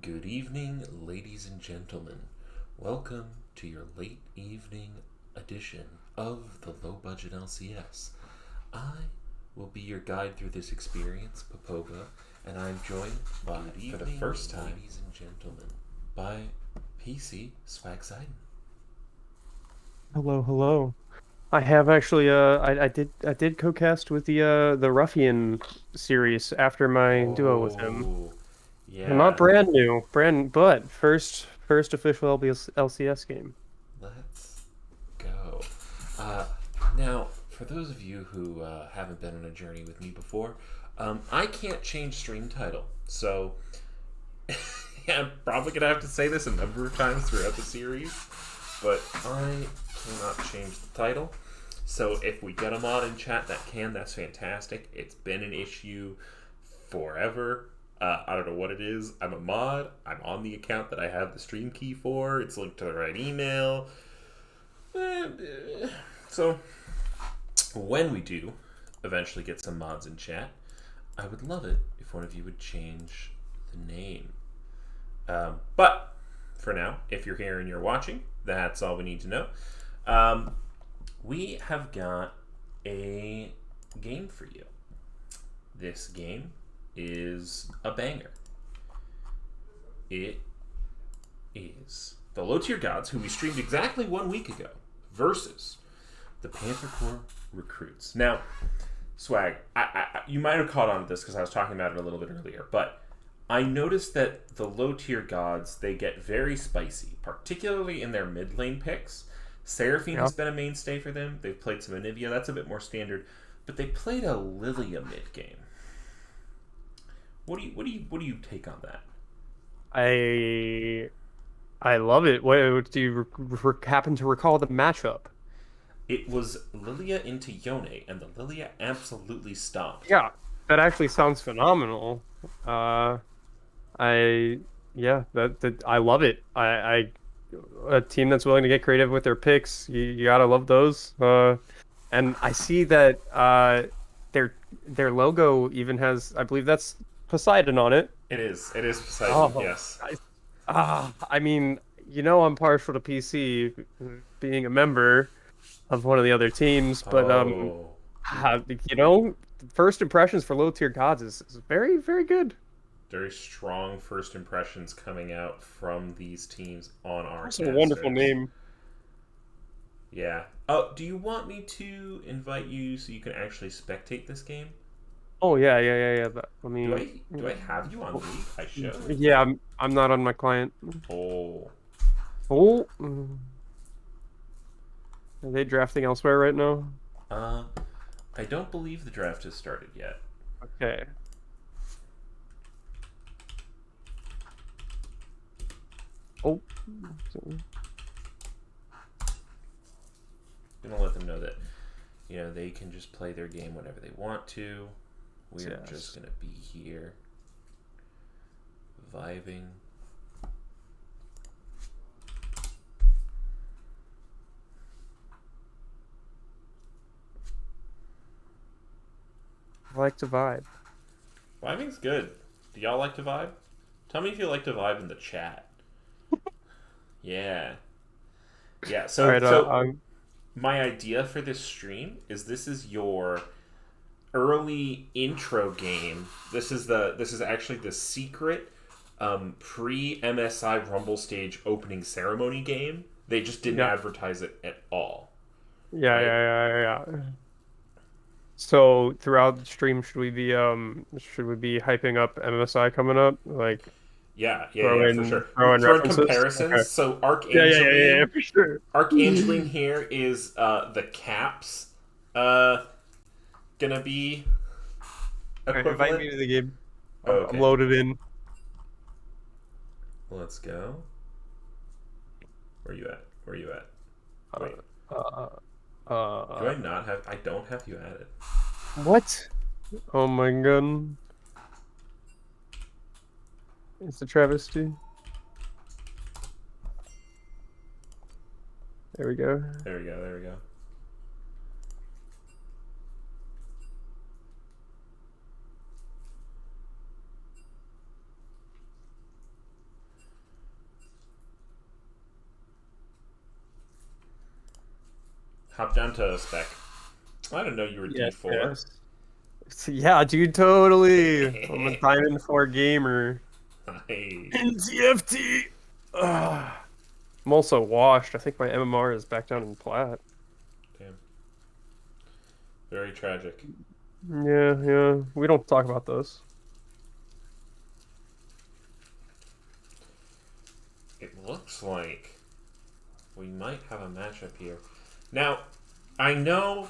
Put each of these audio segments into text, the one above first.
Good evening, ladies and gentlemen. Welcome to your late evening edition of the Low Budget LCS. I will be your guide through this experience, Popoga, and I'm joined by, for the first time, ladies and gentlemen, by PC Swagsidon. Hello, hello. I have actually I did co-cast with the Ruffian series after my duo with him. Oh, And not yeah. brand new, but first official LBS, LCS game. Let's go. Uh, Now, for those of you who haven't been on a journey with me before, I can't change stream title. So, yeah, I'm probably going to have to say this a number of times throughout the series, but I cannot change the title. So, if we get a mod in chat that can, that's fantastic. It's been an issue forever. I don't know what it is. I'm a mod. I'm on the account that I have the stream key for. It's linked to the right email. So, when we do eventually get some mods in chat, I would love it if one of you would change the name. But for now, if you're here and you're watching, that's all we need to know. We have got a game for you. This game is a banger. It is the Low Tier Gods, who we streamed exactly 1 week ago, versus the Panther Corps Recruits. Now, Swag, you might have caught on to this because I was talking about it a little bit earlier, but I noticed that the Low Tier Gods, they get very spicy, particularly in their mid lane picks. Seraphine Yeah. has been a mainstay for them. They've played some Anivia, that's a bit more standard, but they played a Lilia mid game. What do you take on that? I I love it. What do you happen to recall the matchup? It was Lilia into Yone, and the Lilia absolutely stomped. Yeah, that actually sounds phenomenal. Uh, I yeah, that I love it. I a team that's willing to get creative with their picks. You gotta love those. And I see that their logo even has, I believe that's Poseidon on it. It is. It is Poseidon, Oh, yes. I mean, I'm partial to PC being a member of one of the other teams, but Oh. uh, you know, first impressions for low tier gods is very, very good. Very strong first impressions coming out from these teams on our Also a wonderful casters. name. Yeah. Oh, do you want me to invite you so you can actually spectate this game? Oh yeah. Let Do me. I have you on League? I should. Yeah, I'm not on my client. Oh. Oh, are they drafting elsewhere right now? Uh I don't believe the draft has started yet. Okay. Oh, Gonna let them know that they can just play their game whenever they want to. We're just yes. gonna be here vibing. I like to vibe. Vibing's good. Do y'all like to vibe? Tell me if you like to vibe in the chat. Yeah. Yeah, All so right. so my idea for this stream is this is your early intro game. This is actually the secret pre MSI Rumble stage opening ceremony game. They just didn't Yeah. advertise it at all, right? Yeah. So throughout the stream, should we be hyping up MSI coming up? Like Yeah, for sure. throw in Throw in references? comparisons. Okay. So Yeah, Archangeline, for sure. Archangeline here is the caps uh gonna be All right, invite equivalent. me to the game. Oh, I'm okay, loaded in. let's go. Where you at? Where you at? Uh, Wait, uh, do I uh, not have? I don't have you added. what? Oh my god. It's a travesty. There we go. There we go. There we go. Hop down to spec. I didn't know you were Yes, D4. yes. Yeah, dude, totally. I'm a Diamond 4 gamer. Hey, NTFT. Ugh. I'm also washed. I think my MMR is back down in plat. damn, very tragic. Yeah, yeah. We don't talk about those. It looks like we might have a matchup here. Now, I know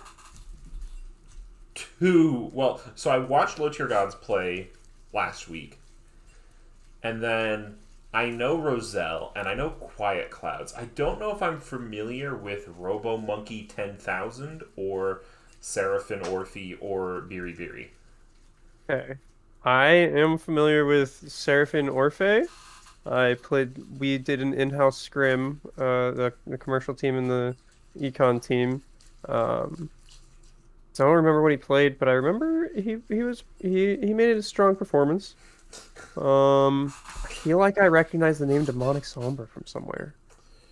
two. Well, so I watched Low Tier Gods play last week, and then I know Roselle and I know Quiet Clouds. I don't know if I'm familiar with Robo Monkey 10,000 or Seraphim Orphe or Biri Biri. Okay. I am familiar with Seraphim Orphe. We did an in-house scrim, the commercial team and the econ team. Um, so I don't remember what he played, but I remember he made it a strong performance. I feel like I recognize the name Demonic Sombra from somewhere,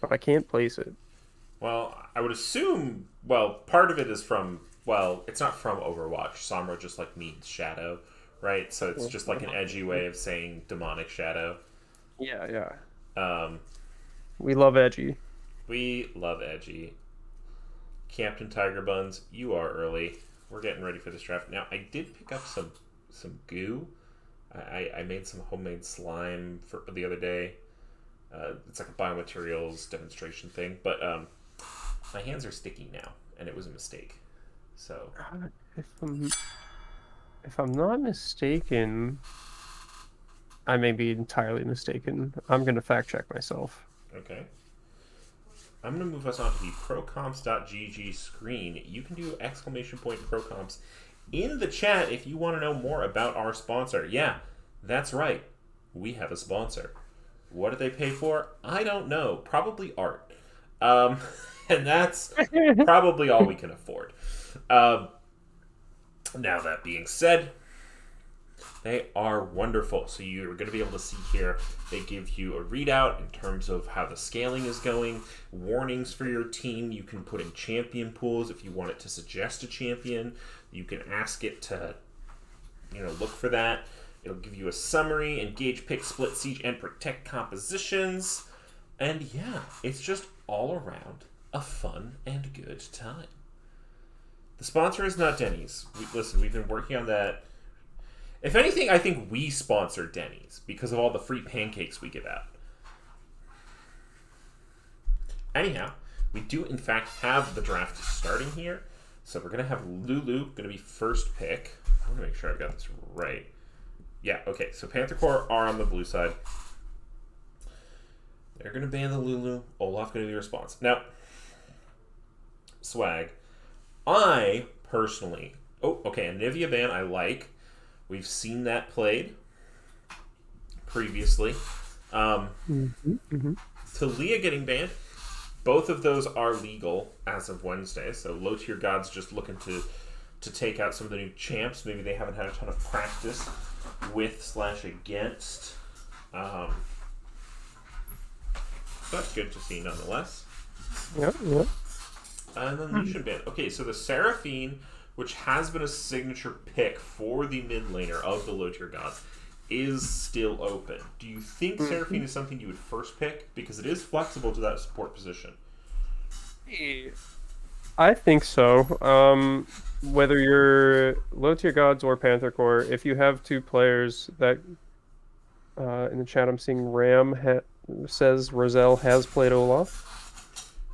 but I can't place it. Well, I would assume. Well, part of it is from. Well, it's not from Overwatch. Sombra just like means shadow, right? So it's just like an edgy way of saying demonic shadow. Yeah, yeah. Um, We love edgy. we love edgy. Captain Tiger Buns, you are early. We're getting ready for this draft. Now, I did pick up some goo. I made some homemade slime for the other day. It's like a biomaterials demonstration thing, but my hands are sticky now, and it was a mistake. So, If I'm if I'm not mistaken, I may be entirely mistaken. I'm gonna fact check myself. okay. I'm going to move us on to the procomps.gg screen. You can do exclamation point procomps in the chat if you want to know more about our sponsor. Yeah, that's right. We have a sponsor. What do they pay for? I don't know. Probably art. Um, and that's probably all we can afford. Um, now, that being said, they are wonderful. So you're going to be able to see here, they give you a readout in terms of how the scaling is going, warnings for your team. You can put in champion pools if you want it to suggest a champion. You can ask it to, look for that. It'll give you a summary, engage, pick, split, siege, and protect compositions. And yeah, it's just all around a fun and good time. The sponsor is not Denny's. We've been working on that. If anything, I think we sponsor Denny's because of all the free pancakes we give out. Anyhow, we do in fact have the draft starting here. So we're going to have Lulu going to be first pick. I want to make sure I've got this right. Yeah, okay. So Panther Corps are on the blue side. They're going to ban the Lulu. Olaf going to be response. Now, swag. I personally... Oh, okay. A Nivea ban I like. We've seen that played previously. Talia getting banned. Both of those are legal as of Wednesday. So Low Tier Gods just looking to take out some of the new champs. Maybe they haven't had a ton of practice with/against. That's good to see nonetheless. Yeah, yeah. And then Lucian ban. Okay, so the Seraphine, which has been a signature pick for the mid laner of the Low Tier Gods, is still open. Do you think Seraphine is something you would first pick? Because it is flexible to that support position. I think so. Whether you're Low Tier Gods or Panther Core, if you have two players that in the chat I'm seeing says Roselle has played Olaf.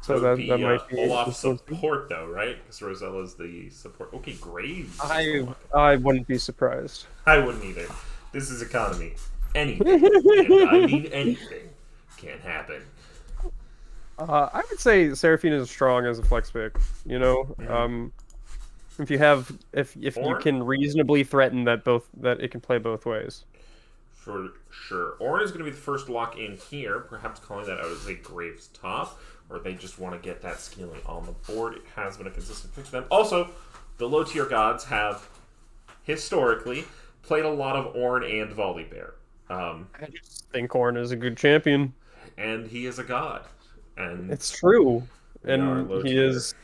So That would be that might be Olaf influencing. support, though, right? Because Rosella is the support. Okay, Graves. I wouldn't be surprised. I wouldn't either. This is economy. Anything, and I mean anything, can happen. I would say Seraphine is strong as a flex pick. You know, if you Ornn, can reasonably threaten that it can play both ways. for sure. Ornn is going to be the first lock in here, perhaps calling that out as a Graves top, or they just want to get that scaling on the board. It has been a consistent pick for them. Also, the Low Tier Gods have historically played a lot of Ornn and Volibear. I just think Ornn is a good champion. And he is a god. And It's true, we are and low he tier. is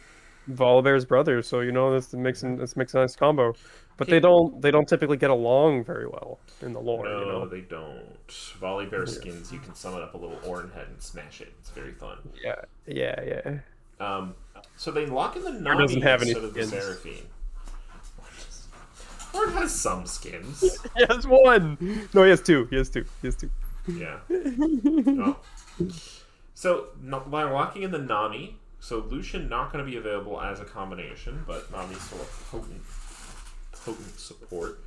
Volibear's brothers, so this makes a nice combo. But Hey, they don't typically get along very well in the lore, you no, know? they don't. Volibear Yeah. skins, you can summon up a little Orin head and smash it. It's very fun. Yeah, yeah, yeah. Um, so they lock in the Or doesn't Nami have any instead of the skins. Seraphine. Orin has some skins. He has one. No, he has two. He has two. He has two. Yeah. Well, so by locking in the Nami, so Lucian not going to be available as a combination, but Nami's still a potent support.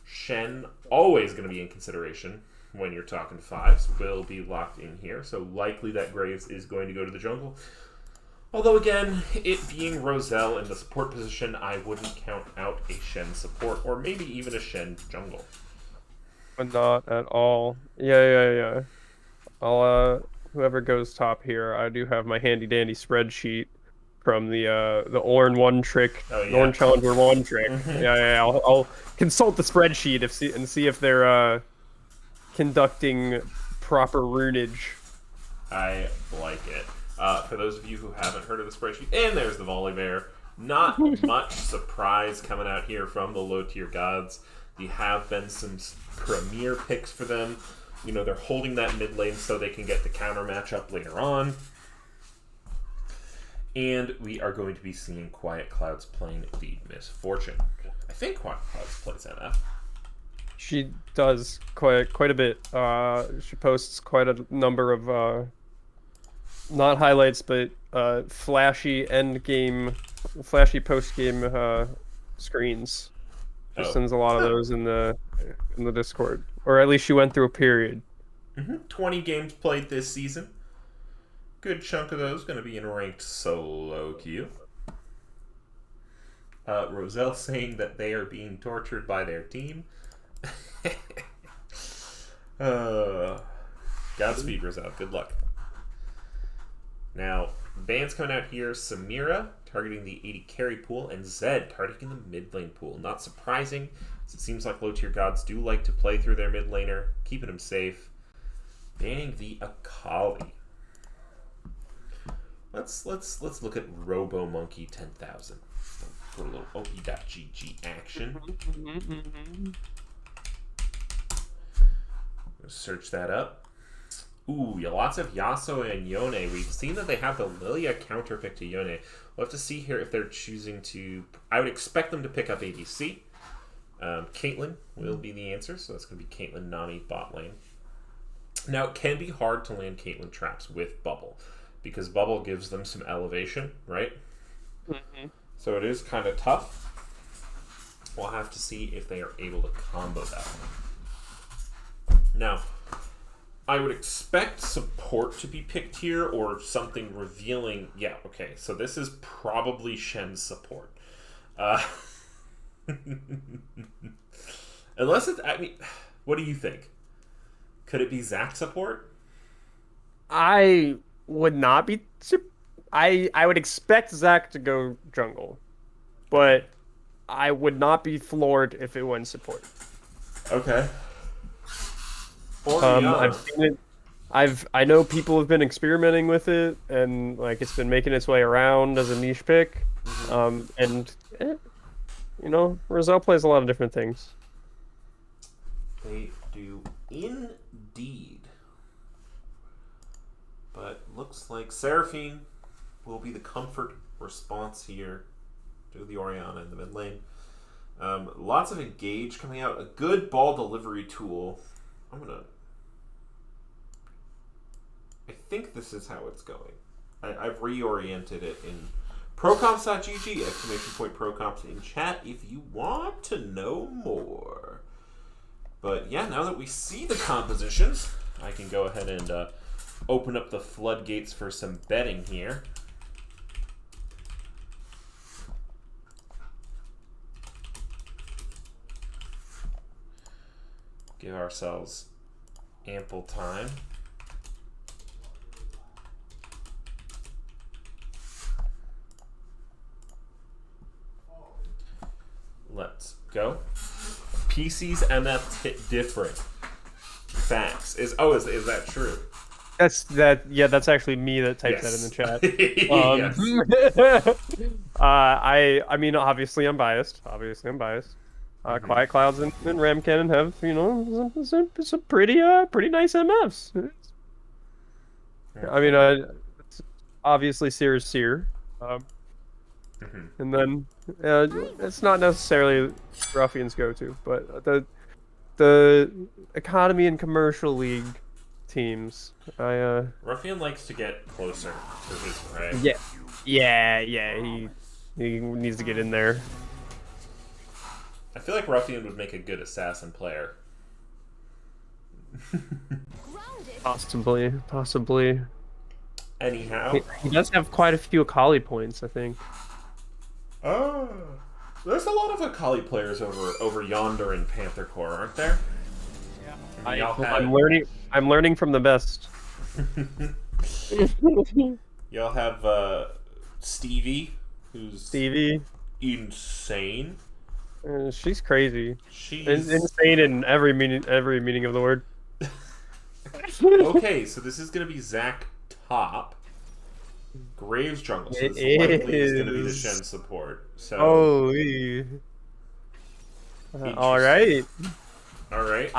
Shen always going to be in consideration when you're talking fives. Will be locked in here, so likely that Graves is going to go to the jungle. Although again, it being Roselle in the support position, I wouldn't count out a Shen support or maybe even a Shen jungle. But not at all. Yeah, yeah, yeah. I'll whoever goes top here, I do have my handy dandy spreadsheet from the Orn one trick, Oh Orn yeah. Challenger one trick. Yeah, yeah, yeah. I'll consult the spreadsheet and see if they're conducting proper runage. I like it. For those of you who haven't heard of the spreadsheet, and there's the Volibear. Not much surprise coming out here from the low tier gods. There have been some premier picks for them. You know, they're holding that mid lane so they can get the counter matchup later on. And we are going to be seeing Quiet Clouds playing the Misfortune. I think Quiet Clouds plays NF. She does quite a bit. She posts quite a number of not highlights, but flashy post game screens. She Oh. sends a lot of those in the Discord, or at least she went through a period. 20 games played this season. Good chunk of those going to be in ranked solo queue. Roselle saying that they are being tortured by their team. Godspeed, Roselle. Good luck. Now, bans coming out here. Samira targeting the 80 carry pool, and Zed targeting the mid lane pool. Not surprising, as it seems like low tier gods do like to play through their mid laner, keeping him safe. Banning the Akali. Let's look at Robo Monkey 10,000 for a little OP.GG action. Search that up. Ooh, yeah, lots of Yasuo and Yone. We've seen that they have the Lilia counterpick to Yone. We'll have to see here if they're choosing to... I would expect them to pick up ADC. Caitlyn will be the answer, so that's going to be Caitlyn, Nami, bot lane. Now, it can be hard to land Caitlyn traps with Bubble, because Bubble gives them some elevation, right? So it is kind of tough. We'll have to see if they are able to combo that. Now, I would expect support to be picked here or something revealing. Yeah, okay, so this is probably Shen's support. Unless it's, I mean, what do you think? Could it be Zac support? I would not be. I would expect Zach to go jungle, but I would not be floored if it went support. Okay. Oriana. I've seen it. I know people have been experimenting with it, and like it's been making its way around as a niche pick. Roselle plays a lot of different things. They do indeed. But looks like Seraphine will be the comfort response here to the Oriana in the mid lane. Lots of engage coming out. A good ball delivery tool. I think this is how it's going. I've reoriented it in procomps.gg, exclamation point procomps in chat if you want to know more. But yeah, now that we see the compositions, I can go ahead and open up the floodgates for some betting here. Give ourselves ample time. Let's go. PC's MF hit different. Facts. Is that true? That's actually me that typed that in the Yes. chat. Yes. I mean, obviously I'm biased. Obviously I'm biased. Hmm. Quiet Clouds and Ram Cannon have, some pretty nice MFs. I mean, Okay. it's obviously Seer is Seer. Um, Hmm. and then it's not necessarily Ruffian's go-to, but the economy and commercial league teams. Ruffian likes to get closer to his prey. Yeah, yeah. He needs to get in there. I feel like Ruffian would make a good assassin player. Possibly. Anyhow. He does have quite a few Akali points, I think. Oh. There's a lot of Akali players over yonder in Panther Corps, aren't there? Yeah. I mean, y'all have I'm learning from the best. y'all have Stevie, who's Stevie, insane. she's crazy. She's Insane in every meaning of the word. okay. So this is gonna be Zach top. Graves jungle. So It this likely is gonna be the is. Shen support. So Holy. All interesting. right. All right.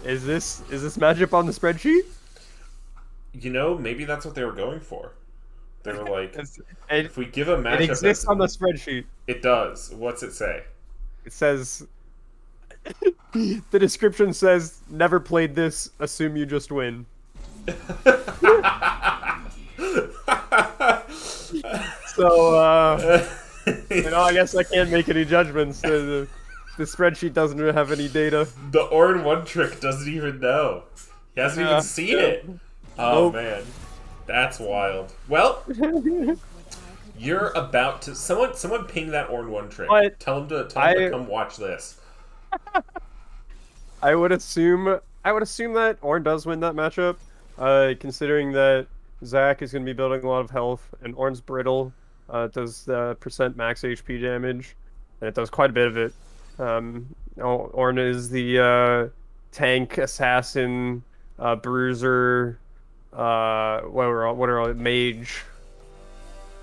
Is this matchup on the spreadsheet? Maybe that's what they were going for. They were like, It's, it if we give a it matchup exists that's on the spreadsheet. it does. What's it say? It says the description says never played this, assume you just win. So I guess I can't make any judgments. The spreadsheet doesn't have any data. The Orn one trick doesn't even know. He hasn't even seen it. Oh Nope. man, that's wild. Well, you're about to someone ping that Orn one trick. But Tell him to I come watch this. I would assume that Ornn does win that matchup, considering that Zac is going to be building a lot of health and Ornn's brittle, does percent max HP damage, and it does quite a bit of it. Ornn is the tank assassin, bruiser, what are all mage,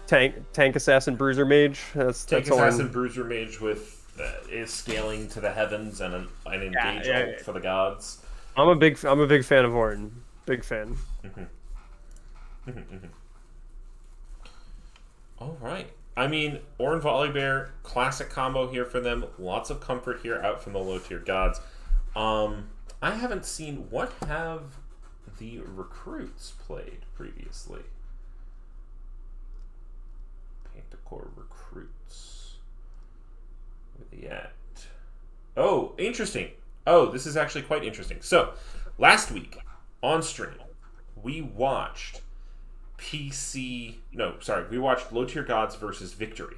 tank assassin bruiser mage. Tank That's assassin Ornn. bruiser mage with is scaling to the heavens and an Yeah, engage yeah, ult for the gods. I'm a big fan of Ornn. Big fan. All right. I mean, Ornn Volibear, classic combo here for them. Lots of comfort here out from the low tier gods. I haven't seen what have the recruits played previously. Pantacore recruits. Where they at? Oh, interesting. Oh, this is actually quite interesting. So, last week on stream, we watched we watched Low Tier Gods versus Victory.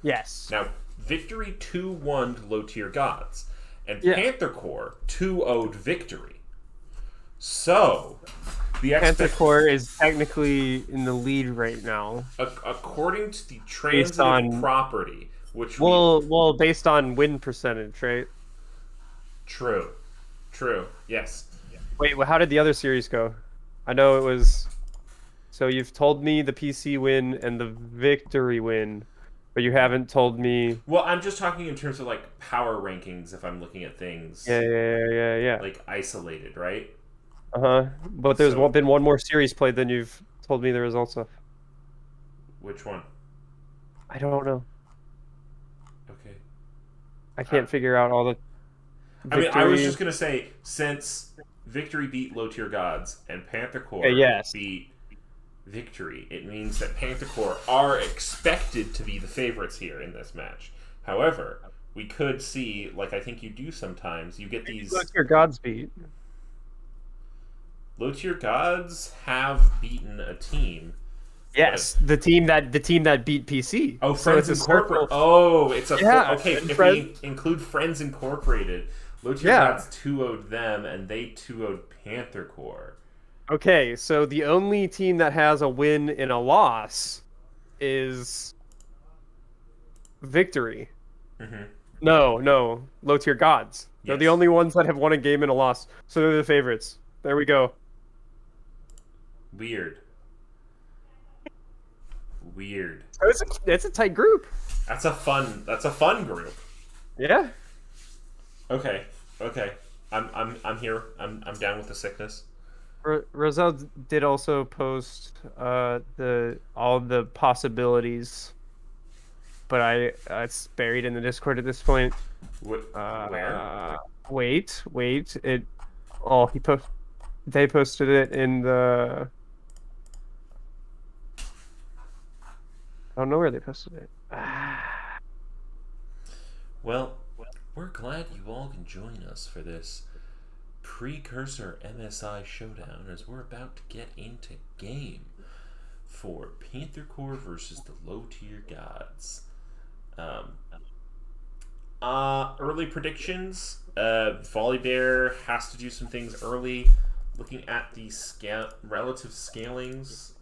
Yes. Now, Victory 2-1'd Low Tier Gods, and Yeah. Panther Corps 2-0'd Victory. So, the Pentacore is technically in the lead right now. according to the Based transitive on property, which well, based on win percentage, right? true, yes. Wait, how did the other series go? I know it was. So you've told me the PC win and the victory win, but you haven't told me. Well, I'm just talking in terms of like power rankings. If I'm looking at things Yeah. like isolated, right? Uh-huh. But there's So, been one more series played than you've told me the results of. which one? I don't know. Okay. I Uh, can't figure out all the I mean, I was victory. just gonna say since Victory beat Low Tier Gods and Panther Okay, Corps yes. beat Victory, it means that Panther Corps are expected to be the favorites here in this match. However, we could see, like I think you do sometimes, you get these What's your Godspeed? Low Tier Gods have beaten a team. Yes, But the team that beat PC. oh, So Friends it's a Incorporated. circle. Oh, it's a Yeah, okay. and If Friends. we include Friends Incorporated, Low Tier Yeah. Gods 2-0'd them, and they 2-0'd Panther Corps. Okay, so the only team that has a win and a loss is Victory. Mm-hmm. No, Low Tier Gods. They're the Yes. only ones that have won a game and a loss. So they're the favorites. There we go. Weird. Weird. So it's a tight group. That's a fun group. Yeah. Okay. Okay. I'm here. I'm down with the sickness. Roselle did also post the all the possibilities, but it's buried in the Discord at this point. Where? Wait. He post they posted it in the. I don't know where they posted it. Well, we're glad you all can join us for this precursor MSI showdown as we're about to get into game for Panther Corps versus the low tier gods. Early predictions. Volibear has to do some things early. Looking at the relative scalings,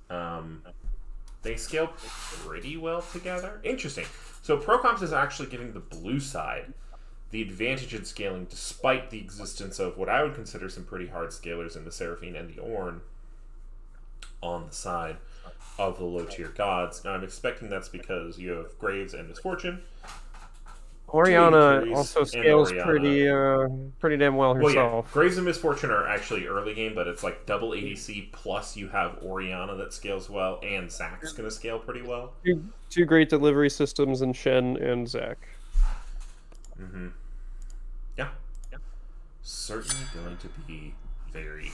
they scale pretty well together. Interesting. So Procoms is actually giving the blue side the advantage in scaling, despite the existence of what I would consider some pretty hard scalers in the Seraphine and the Ornn on the side of the low tier gods. Now I'm expecting that's because you have Graves and Misfortune. Oriana also scales pretty damn well herself. Well, yeah, Graves and Misfortune are actually early game, but it's like double ADC plus you have Oriana that scales well, and Zack's going to scale pretty well. Two great delivery systems in Shen and Zack. Mm-hmm. Yeah. Certainly going to be very,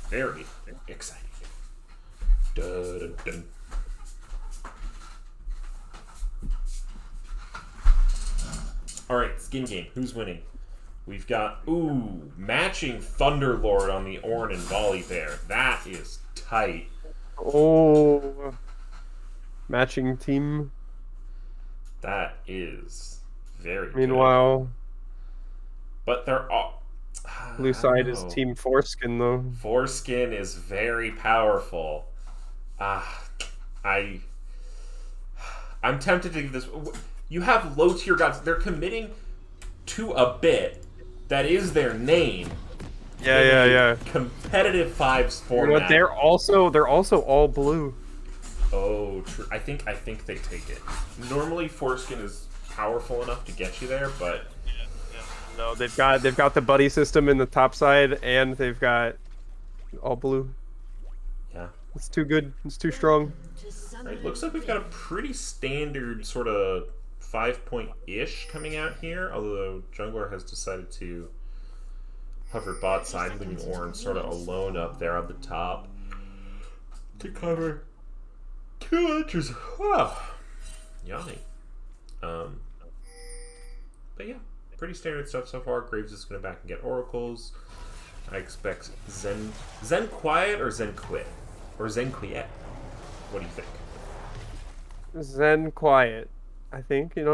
very exciting. Dun, dun, dun. Alright, skin game. Who's winning? We've got, matching Thunderlord on the Ornn and Volibear. That is tight. Oh, matching team. That is very Meanwhile, good. But they're all... blue side is Team Foreskin, though. Foreskin is very powerful. I'm tempted to give this... You have low-tier gods. They're committing to a bit that is their name. Yeah. Competitive fives format. They're also all blue. Oh, true. I think they take it. Normally, Foreskin is powerful enough to get you there, but no, they've got the buddy system in the top side, and they've got all blue. Yeah, it's too good. It's too strong. Right, looks like we've got a pretty standard sort of 5-point-ish coming out here, although Jungler has decided to hover bot side, leaving Ornn sort of alone up there on the top to cover 2 inches. Wow. Yummy. But yeah, pretty standard stuff so far. Graves is going to back and get oracles. I expect Zen Quiet or Zen Quit? Or Zen Quiet? What do you think? Zen Quiet. I think they're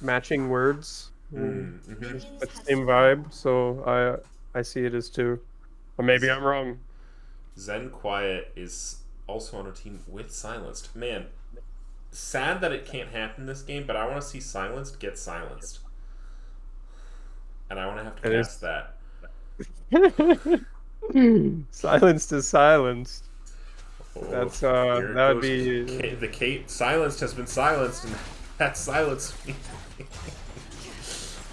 matching words. Mm-hmm. It's the same vibe, so I see it as 2. Or maybe I'm wrong. Zen Quiet is also on a team with Silenced. Man, sad that it can't happen this game, but I want to see Silenced get silenced. And I want to have to cast that. Silenced is silenced. Oh, that's that would be Silenced has been silenced, and that's silenced.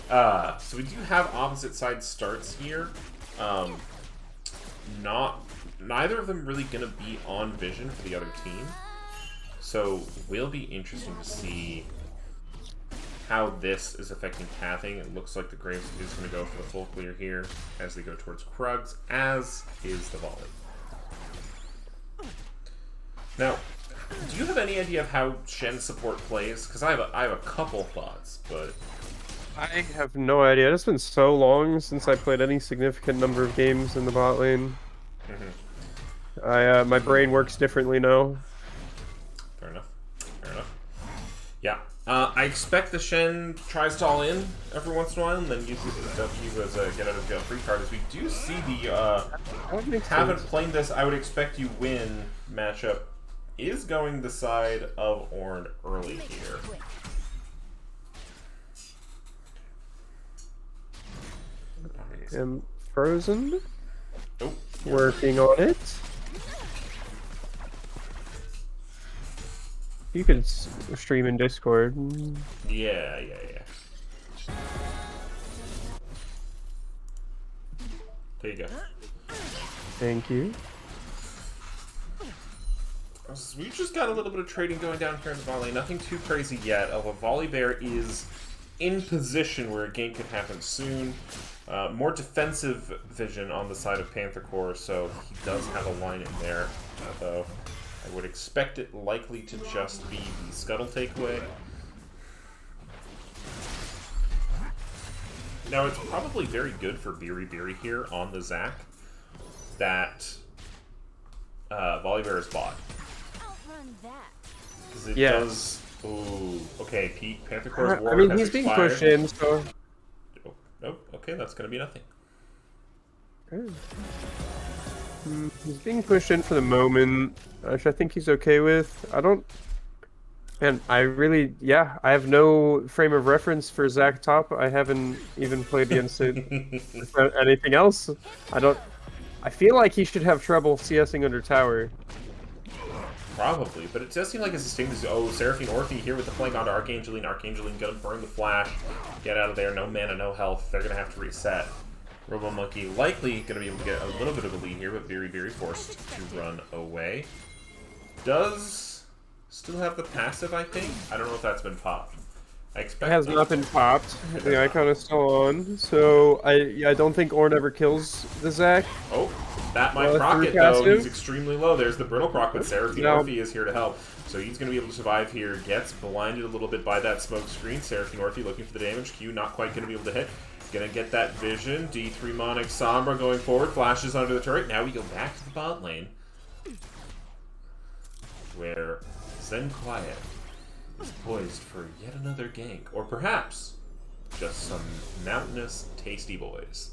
So we do have opposite side starts here. Neither of them really going to be on vision for the other team. So will be interesting to see how this is affecting pathing. It looks like the Graves is going to go for the full clear here as they go towards Krugs, as is the volley. Now, do you have any idea of how Shen support plays? Because I have a couple thoughts, but I have no idea. It's been so long since I played any significant number of games in the bot lane. Mm-hmm. My brain works differently now. Fair enough. Yeah. I expect the Shen tries to all in every once in a while and then uses the W as a get out of jail free card. As we do see the haven't played this, I would expect you win matchup is going the side of Ornn early here. I am frozen. Oh, Working on it. You could stream in Discord. Yeah. There you go. Thank you. We've just got a little bit of trading going down here in the volley. Nothing too crazy yet, although Volley Bear is in position where a gank could happen soon. More defensive vision on the side of Panther Core, so he does have a line in there, though I would expect it likely to just be the Scuttle takeaway. Now, it's probably very good for Beery here on the Zac that Volley Bear is bought. Because it does... Ooh, okay, Panther Core's Ward I mean, has he's being expired. pushed in, so... Oh, nope, okay, that's going to be nothing. He's being pushed in for the moment, which I think he's okay with. I don't... And I really, I have no frame of reference for Zac top. I haven't even played against it anything else. I feel like he should have trouble CSing under tower. Probably, but it does seem like his distinct is, Seraphine Orphe here with the flank onto Archangeline. Archangeline gonna burn the flash, get out of there, no mana, no health. They're gonna have to reset. Robo Monkey likely gonna be able to get a little bit of a lead here, but Beery forced to run away. Does still have the passive, I think? I don't know if that's been popped. I expect it has not been popped. The icon is still on, so I don't think Ornn ever kills the Zac. Oh, that might proc it though. He's extremely low. There's the Brittle proc, but Seraphine Orphe is here to help. So he's going to be able to survive here. Gets blinded a little bit by that smoke screen. Seraphine Orphe looking for the damage. Q not quite going to be able to hit. Going to get that vision. D3 Monic Sombra going forward. Flashes under the turret. Now we go back to the bot lane, where Zen Quiet is poised for yet another gank. Or perhaps just some mountainous tasty boys.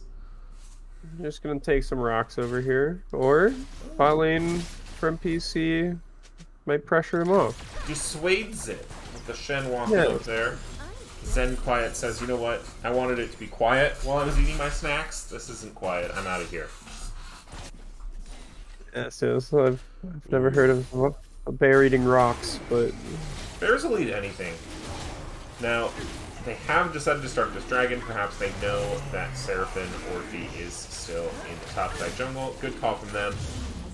I'm just gonna take some rocks over here, or bot lane from PC might pressure him off. Dissuades it with the Shen walking up there. Zen Quiet says, you know what? I wanted it to be quiet while I was eating my snacks. This isn't quiet. I'm out of here. Yes, I've never heard of a bear eating rocks, but bears will eat anything. Now, they have decided to start this dragon. Perhaps they know that Seraphine Orphe is still in the top side jungle. Good call from them.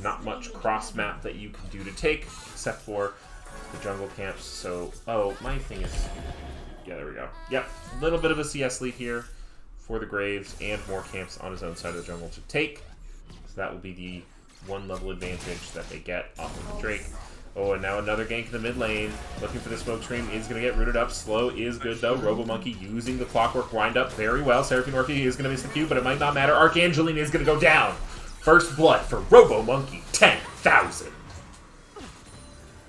Not much cross map that you can do to take, except for the jungle camps. So, my thing is... Yeah, there we go. Yep, a little bit of a CS lead here for the Graves, and more camps on his own side of the jungle to take. So that will be the one level advantage that they get off of the Drake. Oh, and now another gank in the mid lane. Looking for the smoke screen. Is going to get rooted up. Slow is good, though. Robo Monkey using the clockwork wind up very well. Seraphine Orphe is going to miss the Q, but it might not matter. Archangeline is going to go down. First blood for Robo Monkey. 10,000.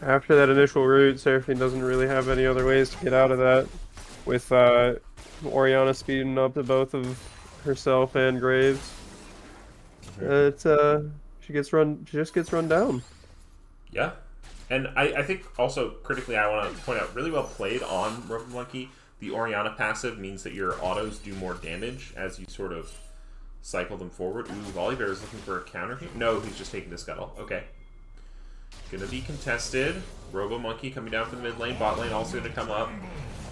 After that initial root, Seraphine doesn't really have any other ways to get out of that. With Orianna speeding up to both of herself and Graves. She just gets run down. Yeah. And I think also, critically, I want to point out, really well played on Robo Monkey. The Orianna passive means that your autos do more damage as you sort of cycle them forward. Ooh, Volley Bear is looking for a counter here. No, he's just taking the Scuttle. Okay. Gonna be contested. Robo Monkey coming down from the mid lane. Bot lane also gonna come up.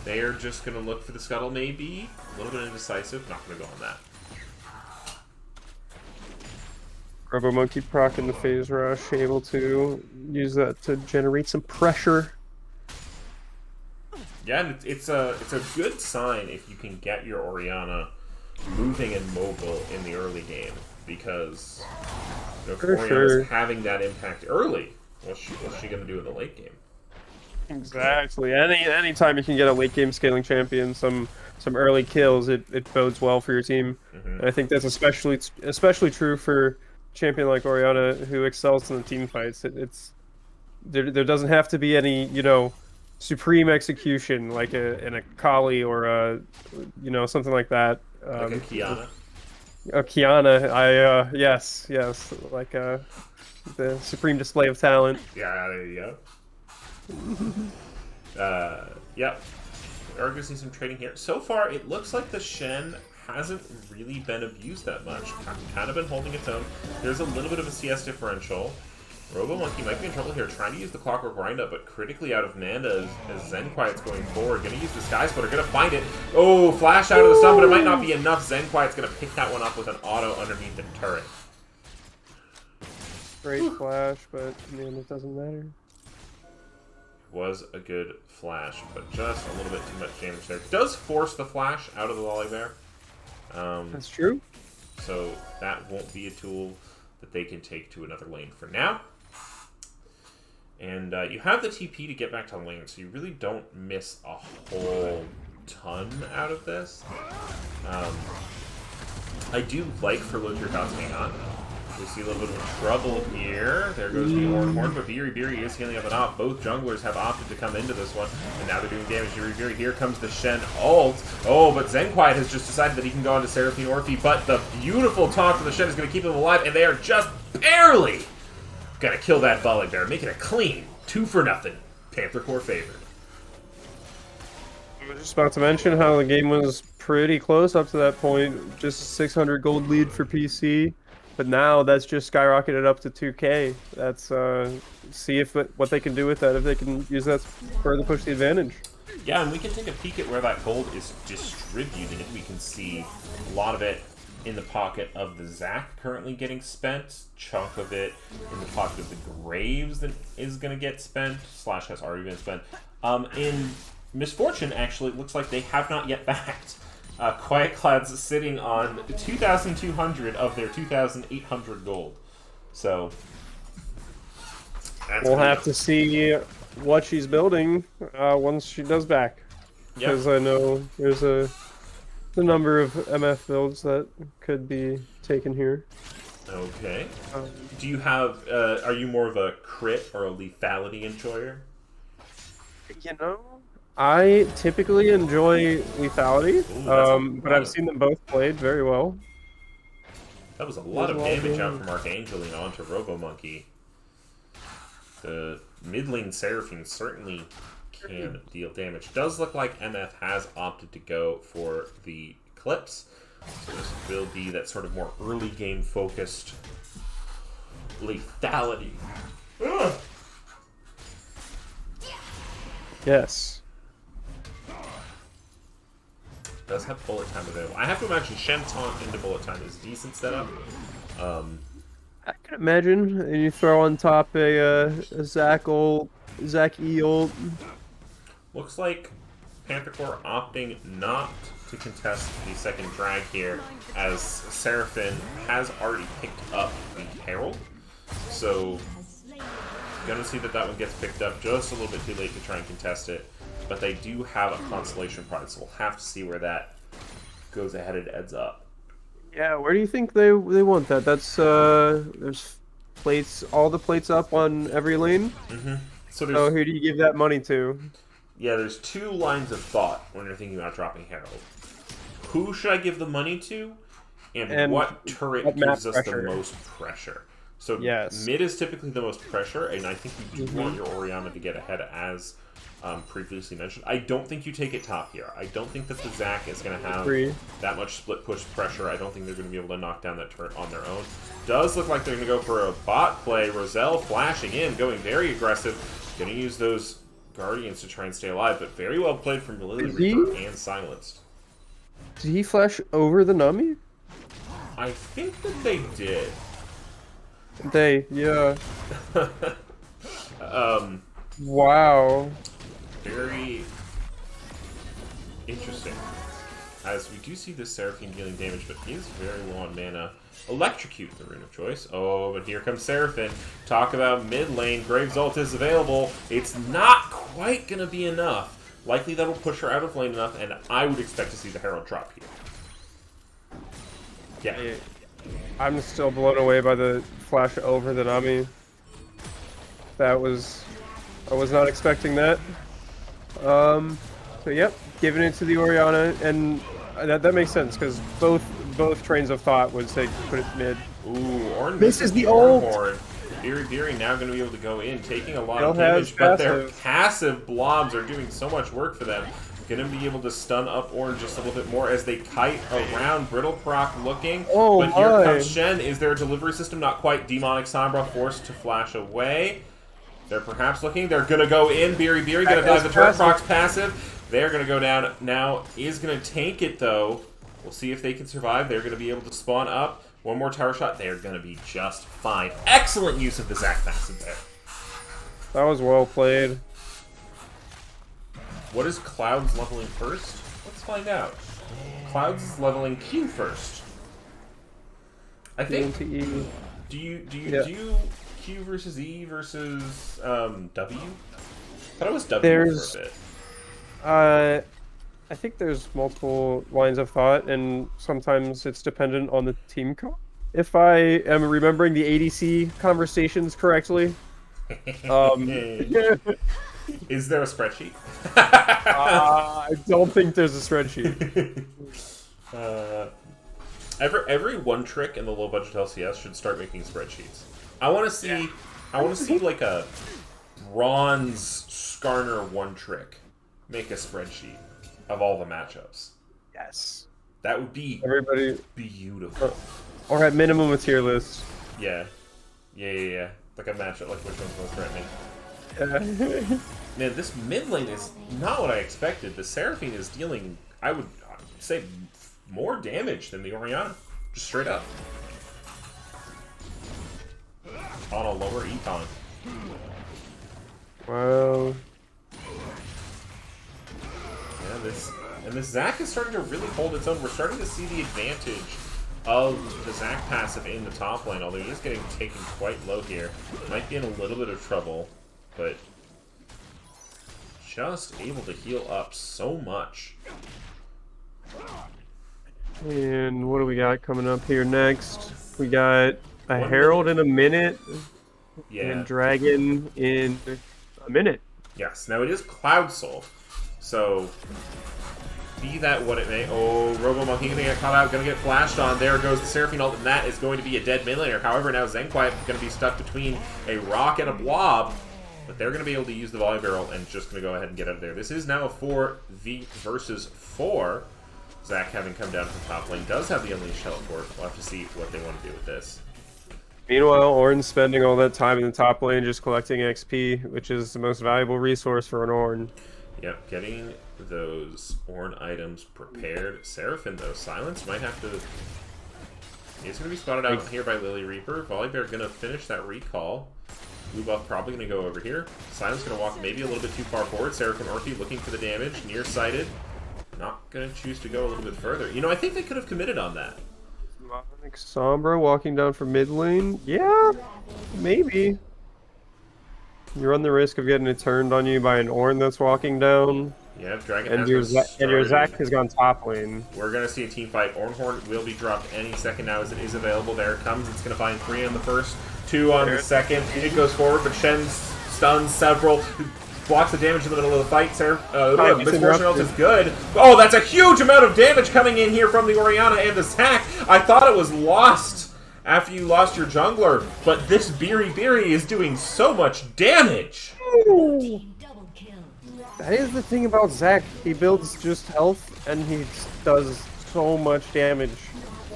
They are just gonna look for the Scuttle, maybe. A little bit indecisive. Not gonna go on that. Robo Monkey proc in the phase rush, able to use that to generate some pressure. Yeah, and it's a good sign if you can get your Orianna moving and mobile in the early game, because if Orianna's having that impact early, what's she gonna do in the late game? Exactly. Anytime you can get a late game scaling champion, some early kills, it bodes well for your team. And I think that's especially true for champion like Orianna, who excels in the team fights. There doesn't have to be any, supreme execution like in a Kali or a, something like that. Like a Kiana. A Kiana, yes, like the supreme display of talent. Yeah, there you go. Yep. We're going to see some trading here. So far, it looks like the Shen hasn't really been abused that much. Kind of been holding its own. There's a little bit of a CS differential. Robo-Monkey might be in trouble here, trying to use the Clockwork Wind-Up, but critically out of mana as Zen Quiet's going forward. Going to use the Sky Splitter, going to find it. Oh, flash out of the stun, but it might not be enough. Zen Quiet's going to pick that one up with an auto underneath the turret. Great flash, but man, it doesn't matter. Was a good flash, but just a little bit too much damage there. Does force the flash out of the Lolly Bear. That's true. So that won't be a tool that they can take to another lane for now. And you have the TP to get back to lane, so you really don't miss a whole ton out of this. I do like for low tier Gods being on. We see a little bit of trouble here. There goes the Orange Horn, but Biri is healing up and off. Both junglers have opted to come into this one, and now they're doing damage to Biri. Here comes the Shen ult. Oh, but Zen Quiet has just decided that he can go on to Seraphine Orphe, but the beautiful taunt from the Shen is going to keep him alive, and they are just barely going to kill that Volley Bear, making it clean. 2-0. Panther Core favored. I was just about to mention how the game was pretty close up to that point. Just 600 gold lead for PC. But now that's just skyrocketed up to 2K. That's see if what they can do with that, if they can use that to further push the advantage. Yeah, and we can take a peek at where that gold is distributed. We can see a lot of it in the pocket of the Zac currently getting spent. Chunk of it in the pocket of the Graves that is going to get spent. Slash has already been spent. In Misfortune, actually, it looks like they have not yet backed. Quiet Cloud's sitting on 2,200 of their 2,800 gold. So, we'll have to see what she's building once she does back. Because I know there's a number of MF builds that could be taken here. Okay. Do you have, are you more of a crit or a lethality enjoyer? You know, I typically enjoy lethality, Ooh, but I've seen them both played very well. That was a lot of damage out from Archangeline onto Robo-Monkey. The mid lane Seraphine certainly can deal damage. Does look like MF has opted to go for the Clips. So this will be that sort of more early game focused lethality. Ugh. Yes. Does have bullet time available. I have to imagine Shen taunt into bullet time is decent setup. I can imagine. And you throw on top a Zac E ult. Looks like Panther Core opting not to contest the second drag here, as Seraphine has already picked up the Herald. So, gonna see that one gets picked up just a little bit too late to try and contest it. But they do have a Constellation Pride, so we'll have to see where that goes ahead and ends up. Yeah, where do you think they want that? That's there's plates, all the plates up on every lane. Mm-hmm. So who do you give that money to? Yeah, there's two lines of thought when you're thinking about dropping Herald. Who should I give the money to, and what turret gives us the most pressure? So mid is typically the most pressure, and I think you do want your Orianna to get ahead as previously mentioned. I don't think you take it top here. I don't think that the Zac is going to have that much split push pressure. I don't think they're going to be able to knock down that turret on their own. Does look like they're going to go for a bot play. Roselle flashing in, going very aggressive. Going to use those Guardians to try and stay alive, but very well played from Lily Reaper and Silenced. Did he flash over the Nami? I think that they did. Yeah. Wow. Very interesting. As we do see this Seraphine dealing damage, but he is very low on mana. Electrocute, the rune of choice. Oh, but here comes Seraphine. Talk about mid lane. Graves ult is available. It's not quite going to be enough. Likely that'll push her out of lane enough, and I would expect to see the Herald drop here. Yeah. I'm still blown away by the flash over the Nami. I was not expecting that. So yep, giving it to the Orianna, and that makes sense because both trains of thought would say put it mid. Ooh, this is the old. Biri now going to be able to go in, taking a lot of damage, but their passive blobs are doing so much work for them. Gonna be able to stun up Ornn just a little bit more as they kite around. Brittle Proc looking. Oh, but here comes Shen. Is there a delivery system? Not quite. Demonic Sombra forced to flash away. They're perhaps looking. They're gonna go in. Biri gonna dive the turret. Proc's passive. They're gonna go down now. Is gonna tank it though. We'll see if they can survive. They're gonna be able to spawn up. One more tower shot. They're gonna be just fine. Excellent use of the Zac passive there. That was well played. What is Cloud's leveling first? Let's find out. Cloud's is leveling Q first. I think. Do you do Q versus E versus W? I thought it was W for a bit. I think there's multiple lines of thought, and sometimes it's dependent on the team if I am remembering the ADC conversations correctly. Is there a spreadsheet? I don't think there's a spreadsheet. Every one trick in the low budget LCS should start making spreadsheets. I want to see. Yeah. I want to see like a bronze Skarner one trick make a spreadsheet of all the matchups. Yes, that would be beautiful. Or at minimum a tier list. Yeah. Like a matchup, like which one's most threatening. Man, this mid lane is not what I expected. The Seraphine is dealing, I would say, more damage than the Orianna. Just straight up. On a lower econ. Wow. Yeah, this Zac is starting to really hold its own. We're starting to see the advantage of the Zac passive in the top lane, although he is getting taken quite low here. Might be in a little bit of trouble, but just able to heal up so much. And what do we got coming up here next? We got a Herald in a minute. Yeah. And Dragon in a minute. Yes. Now it is Cloud Soul, so be that what it may. Oh, Robo Monkey gonna get caught out, gonna get flashed on. There goes the Seraphine ult, and that is going to be a dead mid laner. However, now Zenquiet is gonna be stuck between a rock and a blob, but they're gonna be able to use the volley barrel and just gonna go ahead and get out of there. This is now a 4v versus 4. Zac, having come down from top lane, does have the Unleashed teleport. We'll have to see what they want to do with this. Meanwhile, Ornn's spending all that time in the top lane just collecting XP, which is the most valuable resource for an Ornn. Yep, getting those Ornn items prepared. Seraphine, though, Silence might have to... He's going to be spotted out here by Lily Reaper. Volibear going to finish that recall. Blue buff probably going to go over here. Silence going to walk maybe a little bit too far forward. Seraphine Orphe looking for the damage, nearsighted. Not going to choose to go a little bit further. You know, I think they could have committed on that. Sombra walking down from mid lane? Yeah, maybe. You run the risk of getting it turned on you by an Ornn that's walking down. Yeah, Dragon and your Zac has gone top lane. We're going to see a team fight. Ornhorn will be dropped any second now as it is available. There it comes. It's going to find 3 on the first, 2 on the second. It goes forward, but Shen stuns several. Blocks the damage in the middle of the fight. Misfortune ult is good. Oh, that's a huge amount of damage coming in here from the Orianna and the Zac. I thought it was lost after you lost your jungler, but this Biri is doing so much damage. Ooh. That is the thing about Zac. He builds just health, and he does so much damage.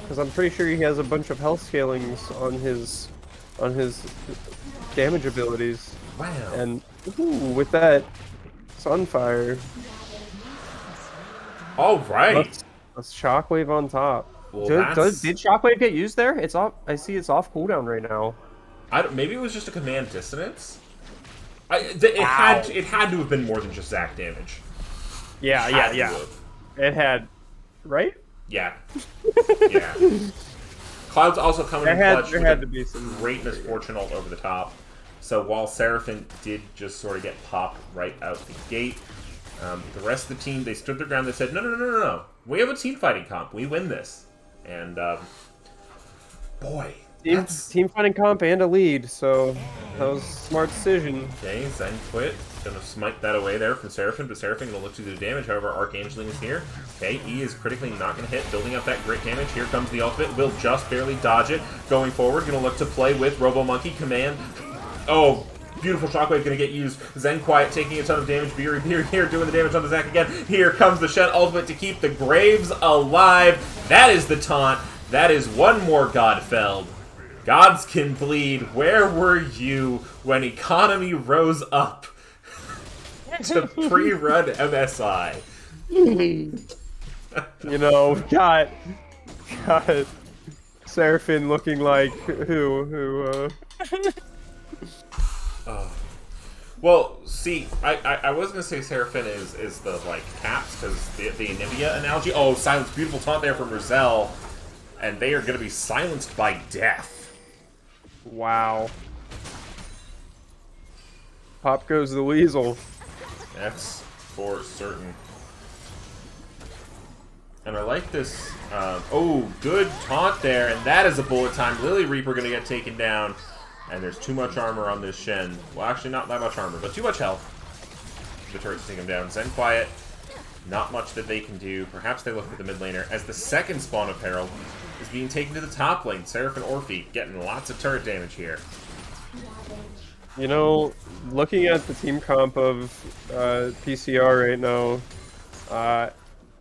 Because I'm pretty sure he has a bunch of health scalings on his damage abilities. Wow. And with that Sunfire. All right. Let's Shockwave on top. Well, did Shockwave get used there? It's off. I see it's off cooldown right now. Maybe it was just a command dissonance. It had to have been more than just Zac damage. Yeah. It had, right? Yeah. Yeah. Cloud's also coming in clutch with had to be some great misfortune ult over the top. So while Seraphine did just sort of get popped right out the gate, the rest of the team, they stood their ground. They said, no. We have a team fighting comp. We win this. And, boy. Team fighting comp and a lead, so that was a smart decision. Okay, Zenquiet gonna smite that away there from Seraphine, but Seraphine gonna look to do the damage. However, Archangeling is here. Okay, E is critically not gonna hit, building up that great damage. Here comes the ultimate, will just barely dodge it. Going forward, gonna look to play with Robo Monkey command. Oh, Beautiful shockwave gonna get used. Zen Quiet taking a ton of damage. Beery here doing the damage on the Zac again. Here comes the Shen ultimate to keep the Graves alive. That is the taunt. That is one more Godfeld. Gods can bleed. Where were you when economy rose up to pre-run MSI? You know, got Seraphine looking like who Well, see, I was gonna say Seraphine is the like caps because the Anivia analogy. Oh, silence! Beautiful taunt there from Roselle, and they are gonna be silenced by death. Wow. Pop goes the weasel. That's for certain. And I like this. Oh, good taunt there, and that is a bullet time. Lily Reaper gonna get taken down, and there's too much armor on this Shen. Well, actually, not that much armor, but too much health. The turrets take him down. Zen Quiet, not much that they can do. Perhaps they look for the mid laner as the second spawn of Herald is being taken to the top lane. Seraph and Orphe getting lots of turret damage here. You know, looking at the team comp of PCR right now,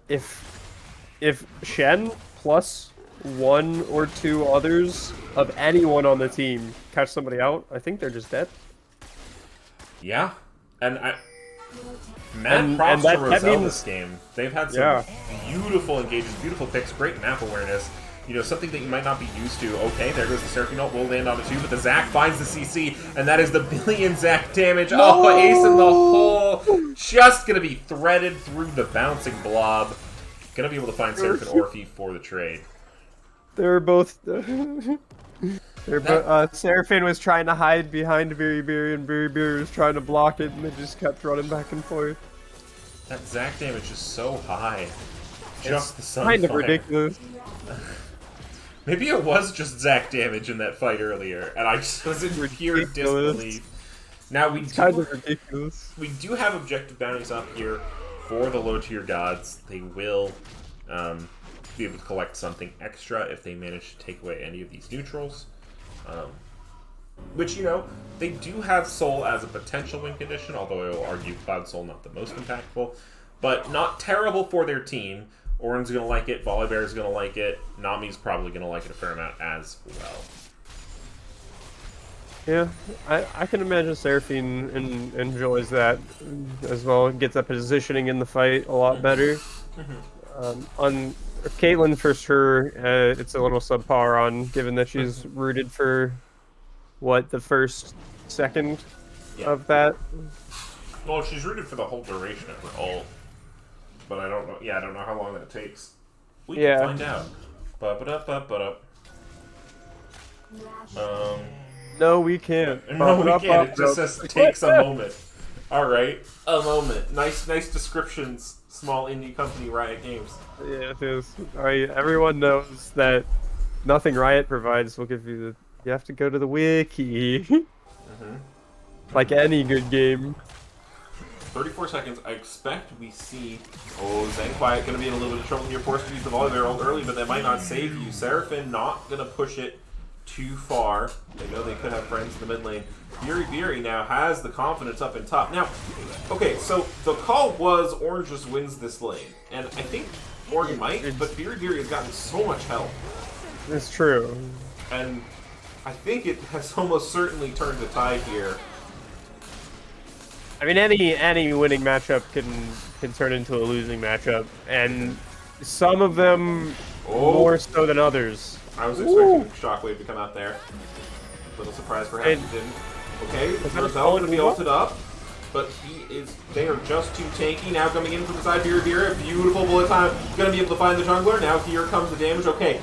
if Shen plus one or two others of anyone on the team catch somebody out, I think they're just dead. Yeah, and mad props to Roselle this game. They've had some beautiful engages, beautiful picks, great map awareness. You know, something that you might not be used to. Okay, there goes the Seraphine ult. Will land on it too, but the Zac finds the CC, and that is the billion Zac damage. No! Oh, ace in the hole. Just going to be threaded through the bouncing blob. Going to be able to find Seraph and Orphe for the trade. They're both... Seraphine was trying to hide behind Berry, and Berry was trying to block it, and they just kept running back and forth. That Zac damage is so high. Just the Sunfire. Kind of ridiculous. Maybe it was just Zac damage in that fight earlier, and I just was in pure disbelief. Now it's kind of ridiculous. We do have objective bounties up here for the low tier gods. They will be able to collect something extra if they manage to take away any of these neutrals. Which, you know, they do have Soul as a potential win condition, although I will argue Cloud Soul not the most impactful, but not terrible for their team. Orin's going to like it, Volibear's going to like it, Nami's probably going to like it a fair amount as well. Yeah, I can imagine Seraphine enjoys that as well. Gets that positioning in the fight a lot better. On Caitlyn, for sure, it's a little subpar on, given that she's rooted for, what, the first second of that? Well, she's rooted for the whole duration of her ult. But I don't know. Yeah, I don't know how long that takes. We can find out. No, we can't. No, we can't. It just says takes a moment. All right, a moment. Nice descriptions. Small indie company, Riot Games. Yeah, it is. All right, everyone knows that nothing Riot provides will give you the. You have to go to the wiki. Like any good game. 34 seconds. I expect we see... Oh, Zen Quiet going to be in a little bit of trouble here. Forced to use the Volibear ult early, but that might not save you. Seraphine not going to push it too far. They know they could have friends in the mid lane. Beery now has the confidence up in top. Now, okay, so the call was Orange just wins this lane. And I think Orange might, but Beery has gotten so much help. It's true. And I think it has almost certainly turned the tide here. I mean, any winning matchup can turn into a losing matchup, and some of them more so than others. I was expecting Shockwave to come out there. A little surprise perhaps he didn't. Okay, Roselle going to be ulted up, but they are just too tanky. Now coming in from the side, Beery, a beautiful bullet time. Going to be able to find the jungler. Now here comes the damage. Okay.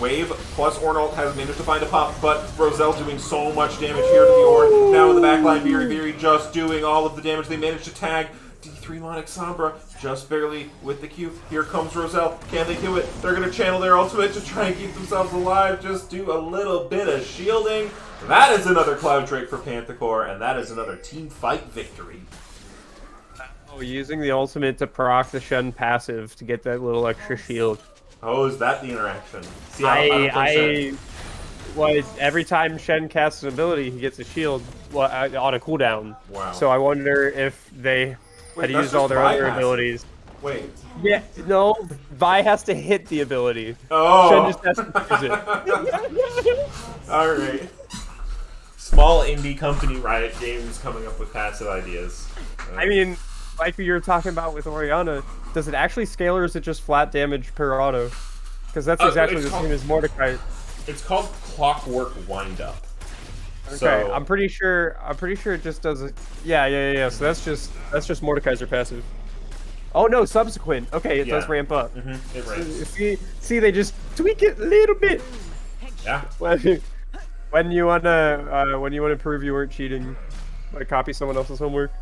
Wave plus Ornalt has managed to find a pop, but Roselle doing so much damage here to the Orn. Now in the backline, Beery just doing all of the damage. They managed to tag D3 Monix Sombra just barely with the Q. Here comes Roselle. Can they do it? They're going to channel their ultimate to try and keep themselves alive. Just do a little bit of shielding. That is another Cloud Drake for Panthecore, and that is another team fight victory. Oh, using the ultimate to proc the Shen passive to get that little extra shield. Oh, is that the interaction? See, was every time Shen casts an ability, he gets a shield on a cooldown. Wow. So I wonder if they Wait, had that's used all just their other bypassing. abilities. Wait. Yeah, no, Vi has to hit the ability. Oh. Shen just has to use it. All right. Small indie company Riot Games coming up with passive ideas. I mean, like you were talking about with Orianna, does it actually scale or is it just flat damage per auto? Because that's exactly the same as Mordecai. It's called Clockwork Windup. Okay, So, I'm pretty sure it just does it. Yeah. So that's just Mordekaiser passive. Oh no, subsequent. Okay, it does ramp up. It ramps. See, they just tweak it a little bit. Yeah. When you wanna prove you weren't cheating, like copy someone else's homework.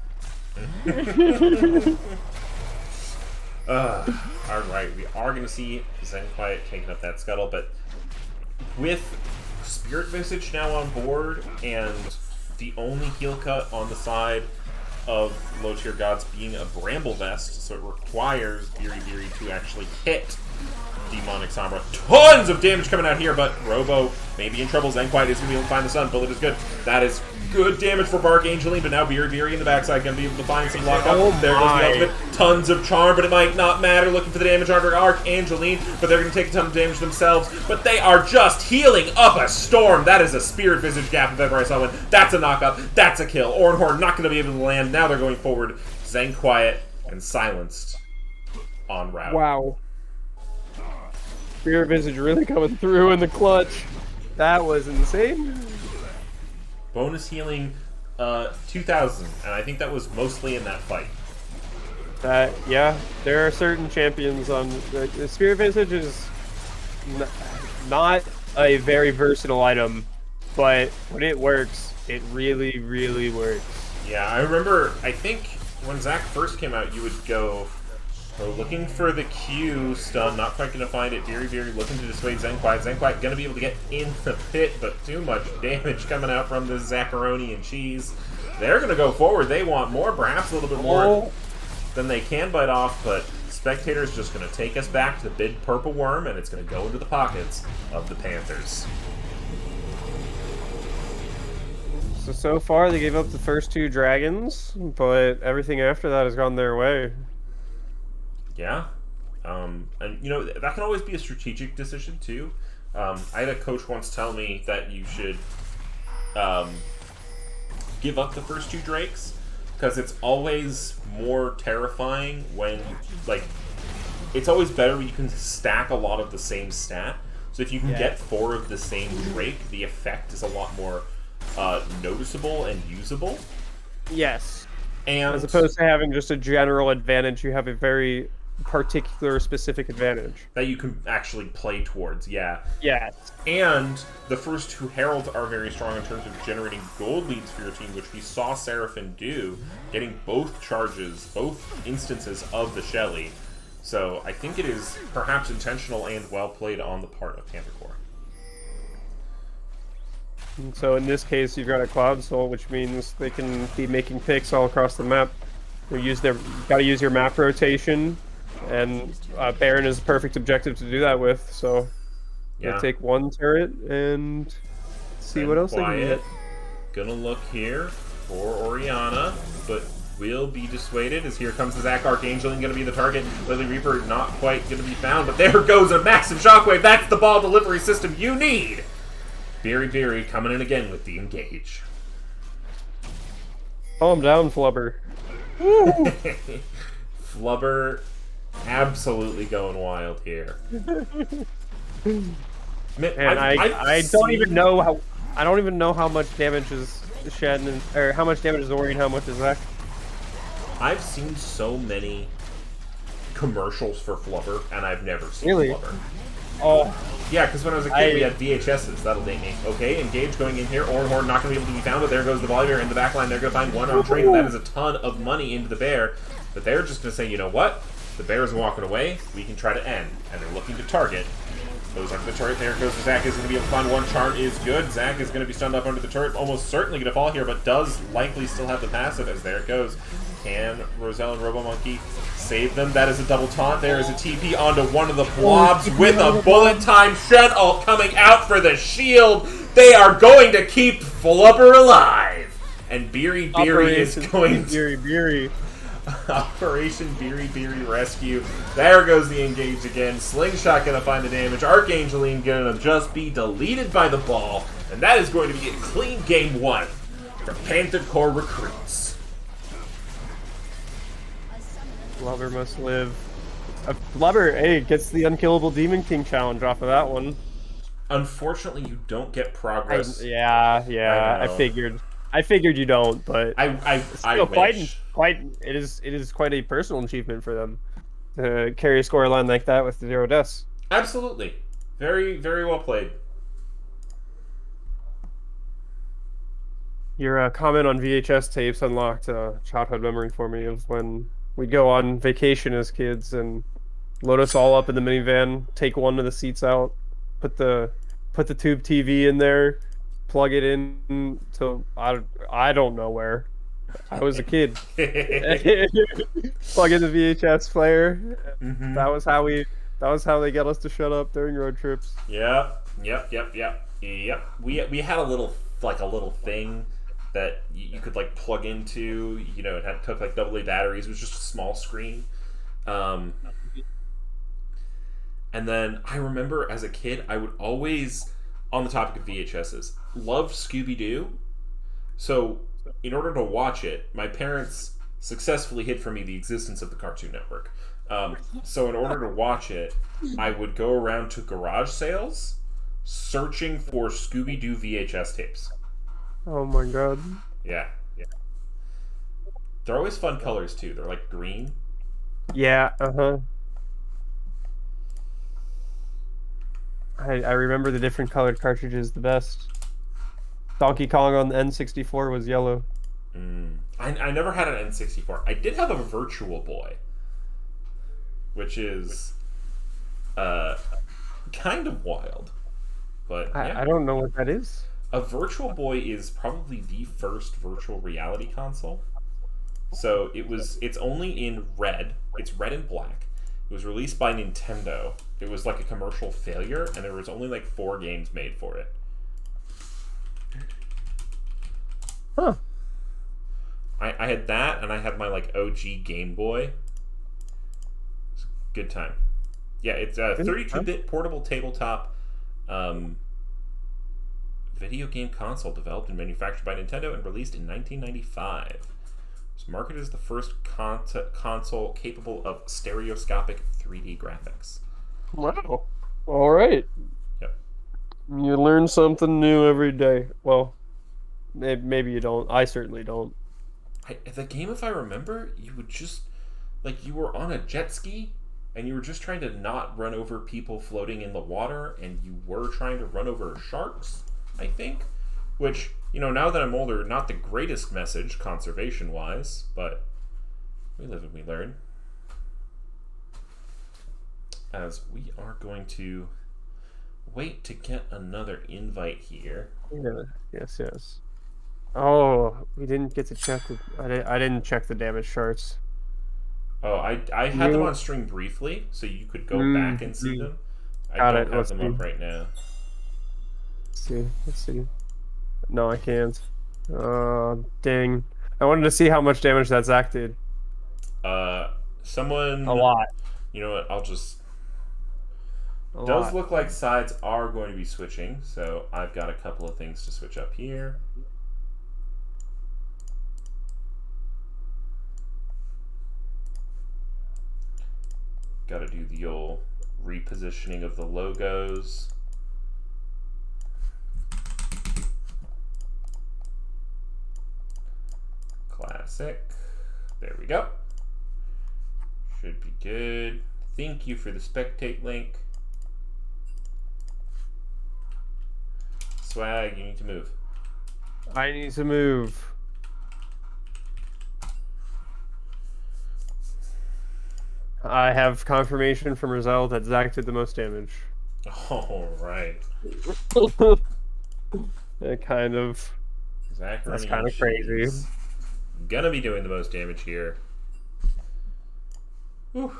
Alright, we are going to see Zen Quiet taking up that scuttle, but with Spirit Visage now on board, and the only heal cut on the side of low tier gods being a Bramble Vest, so it requires Biri Biri to actually hit Demonic Sombra. Tons of damage coming out here, but Robo may be in trouble. Zen Quiet is going to be able to find the sun. Bullet is good. That is good damage for Bark Angeline, but now Biri Biri in the backside going to be able to find some lockup. There goes the ultimate. Tons of charm, but it might not matter. Looking for the damage on Arc Angeline, but they're going to take a ton of damage themselves. But they are just healing up a storm. That is a Spirit Visage gap if ever I saw one. That's a knockup. That's a kill. Ornhorn not going to be able to land. Now they're going forward. Zen Quiet and silenced en route. Wow. Spirit Visage really coming through in the clutch. That was insane. Bonus healing 2,000, and I think that was mostly in that fight. Yeah, there are certain champions on the Spirit Visage is not a very versatile item, but when it works, it really, really works. Yeah, I remember, I think when Zach first came out, you would go, looking for the Q stun, not quite going to find it. Biri Biri looking to dissuade Zen Quiet. Zen Quiet going to be able to get in the pit, but too much damage coming out from the Zacharoni and cheese. They're going to go forward. They want more, perhaps a little bit more than they can bite off, but Spectator's just going to take us back to the big purple worm, and it's going to go into the pockets of the Panthers. So far, they gave up the first two dragons, but everything after that has gone their way. Yeah. And, you know, that can always be a strategic decision, too. I had a coach once tell me that you should give up the first two drakes, because it's always more terrifying when, like, it's always better when you can stack a lot of the same stat. So if you can get 4 of the same drake, the effect is a lot more noticeable and usable. Yes. And as opposed to having just a general advantage, you have a very particular specific advantage that you can actually play towards. Yeah. Yes. And the first two heralds are very strong in terms of generating gold leads for your team, which we saw Seraphine do, getting both charges, both instances of the Shelly. So I think it is perhaps intentional and well played on the part of Panther Core. And so in this case, you've got a Cloud Soul, which means they can be making picks all across the map. You got to use your map rotation, and Baron is a perfect objective to do that with. So they take one turret and see what else they can get. Gonna look here for Orianna, but will be dissuaded as here comes the Zac Archangel and gonna be the target. Lily Reaper not quite gonna be found, but there goes a massive shockwave. That's the ball delivery system you need. Biri Biri coming in again with the engage. Calm down, Flubber. Flubber absolutely going wild here. Man, I don't even know how much damage is Shen or how much damage is Ori and how much is Zac. I've seen so many commercials for Flubber, and I've never seen Flubber. Oh. Yeah, because when I was a kid, we had VHSs. That'll date me. Okay, engage going in here. Ornhorn not going to be able to be found, but there goes the Volibear in the back line. They're going to find one on trade, and that is a ton of money into the bear. But they're just going to say, you know what? The bear's walking away. We can try to end. And they're looking to target. Goes under the turret. There goes the Zac. Is going to be able to find one. Charm is good. Zac is going to be stunned up under the turret. Almost certainly going to fall here, but does likely still have the passive as there it goes. Can Roselle and Robomonkey save them? That is a double taunt. There is a TP onto one of the blobs with a bullet time Shed ult coming out for the shield. They are going to keep Flubber alive. And Beery is going to... Beery. Operation Beery Rescue. There goes the engage again. Slingshot gonna find the damage. Archangeline gonna just be deleted by the ball. And that is going to be a clean game 1 for Panther Corps recruits. Flubber must live. Flubber, hey, gets the Unkillable Demon King challenge off of that one. Unfortunately, you don't get progress. I figured you don't, but I wish. It is quite a personal achievement for them to carry a score line like that with 0 deaths. Absolutely, very well played. Your comment on VHS tapes unlocked a childhood memory for me of when we'd go on vacation as kids and load us all up in the minivan, take one of the seats out, put the tube TV in there, plug it in to I don't know where. I was a kid. Plug in the VHS player. Mm-hmm. That was how they get us to shut up during road trips. Yep. We had a little thing that you could like plug into. You know, it took like AA batteries. It was just a small screen. And then I remember as a kid, I would always, on the topic of VHSs, love Scooby-Doo. So in order to watch it, my parents successfully hid from me the existence of the Cartoon Network. So in order to watch it, I would go around to garage sales searching for Scooby-Doo VHS tapes. Oh my god. Yeah. They're always fun colors too. They're like green. Yeah, I remember the different colored cartridges the best. Donkey Kong on the N64 was yellow. I never had an N64. I did have a Virtual Boy, which is kind of wild. But yeah. I don't know what that is. A Virtual Boy is probably the first virtual reality console. So it's only in red. It's red and black. It was released by Nintendo. It was like a commercial failure, and there was only like 4 games made for it. Huh. I had that, and I had my like OG Game Boy. It's a good time. Yeah, it's a 32-bit portable tabletop video game console developed and manufactured by Nintendo and released in 1995. It's marketed as the first console capable of stereoscopic 3D graphics. Wow. All right. Yep. You learn something new every day. Well, maybe you don't. I certainly don't. The game, if I remember, you would just, like, you were on a jet ski, and you were just trying to not run over people floating in the water, and you were trying to run over sharks, I think. Which, you know, now that I'm older, not the greatest message, conservation-wise, but we live and we learn. As we are going to wait to get another invite here. Yeah. Yes. Oh, we didn't get to check the... I didn't check the damage charts. Oh, I had them on stream briefly, so you could go back and see them. I don't have them up right now. Let's see. No, I can't. Dang. I wanted to see how much damage that Zac did. Someone... A lot. You know what, I'll just... Does look like sides are going to be switching, so I've got a couple of things to switch up here. Got to do the old repositioning of the logos. Classic. There we go. Should be good. Thank you for the spectate link. Swag, you need to move. I need to move. I have confirmation from Roselle that Zac did the most damage. All right. That kind of... Zac That's kind of crazy. gonna be doing the most damage here. Whew.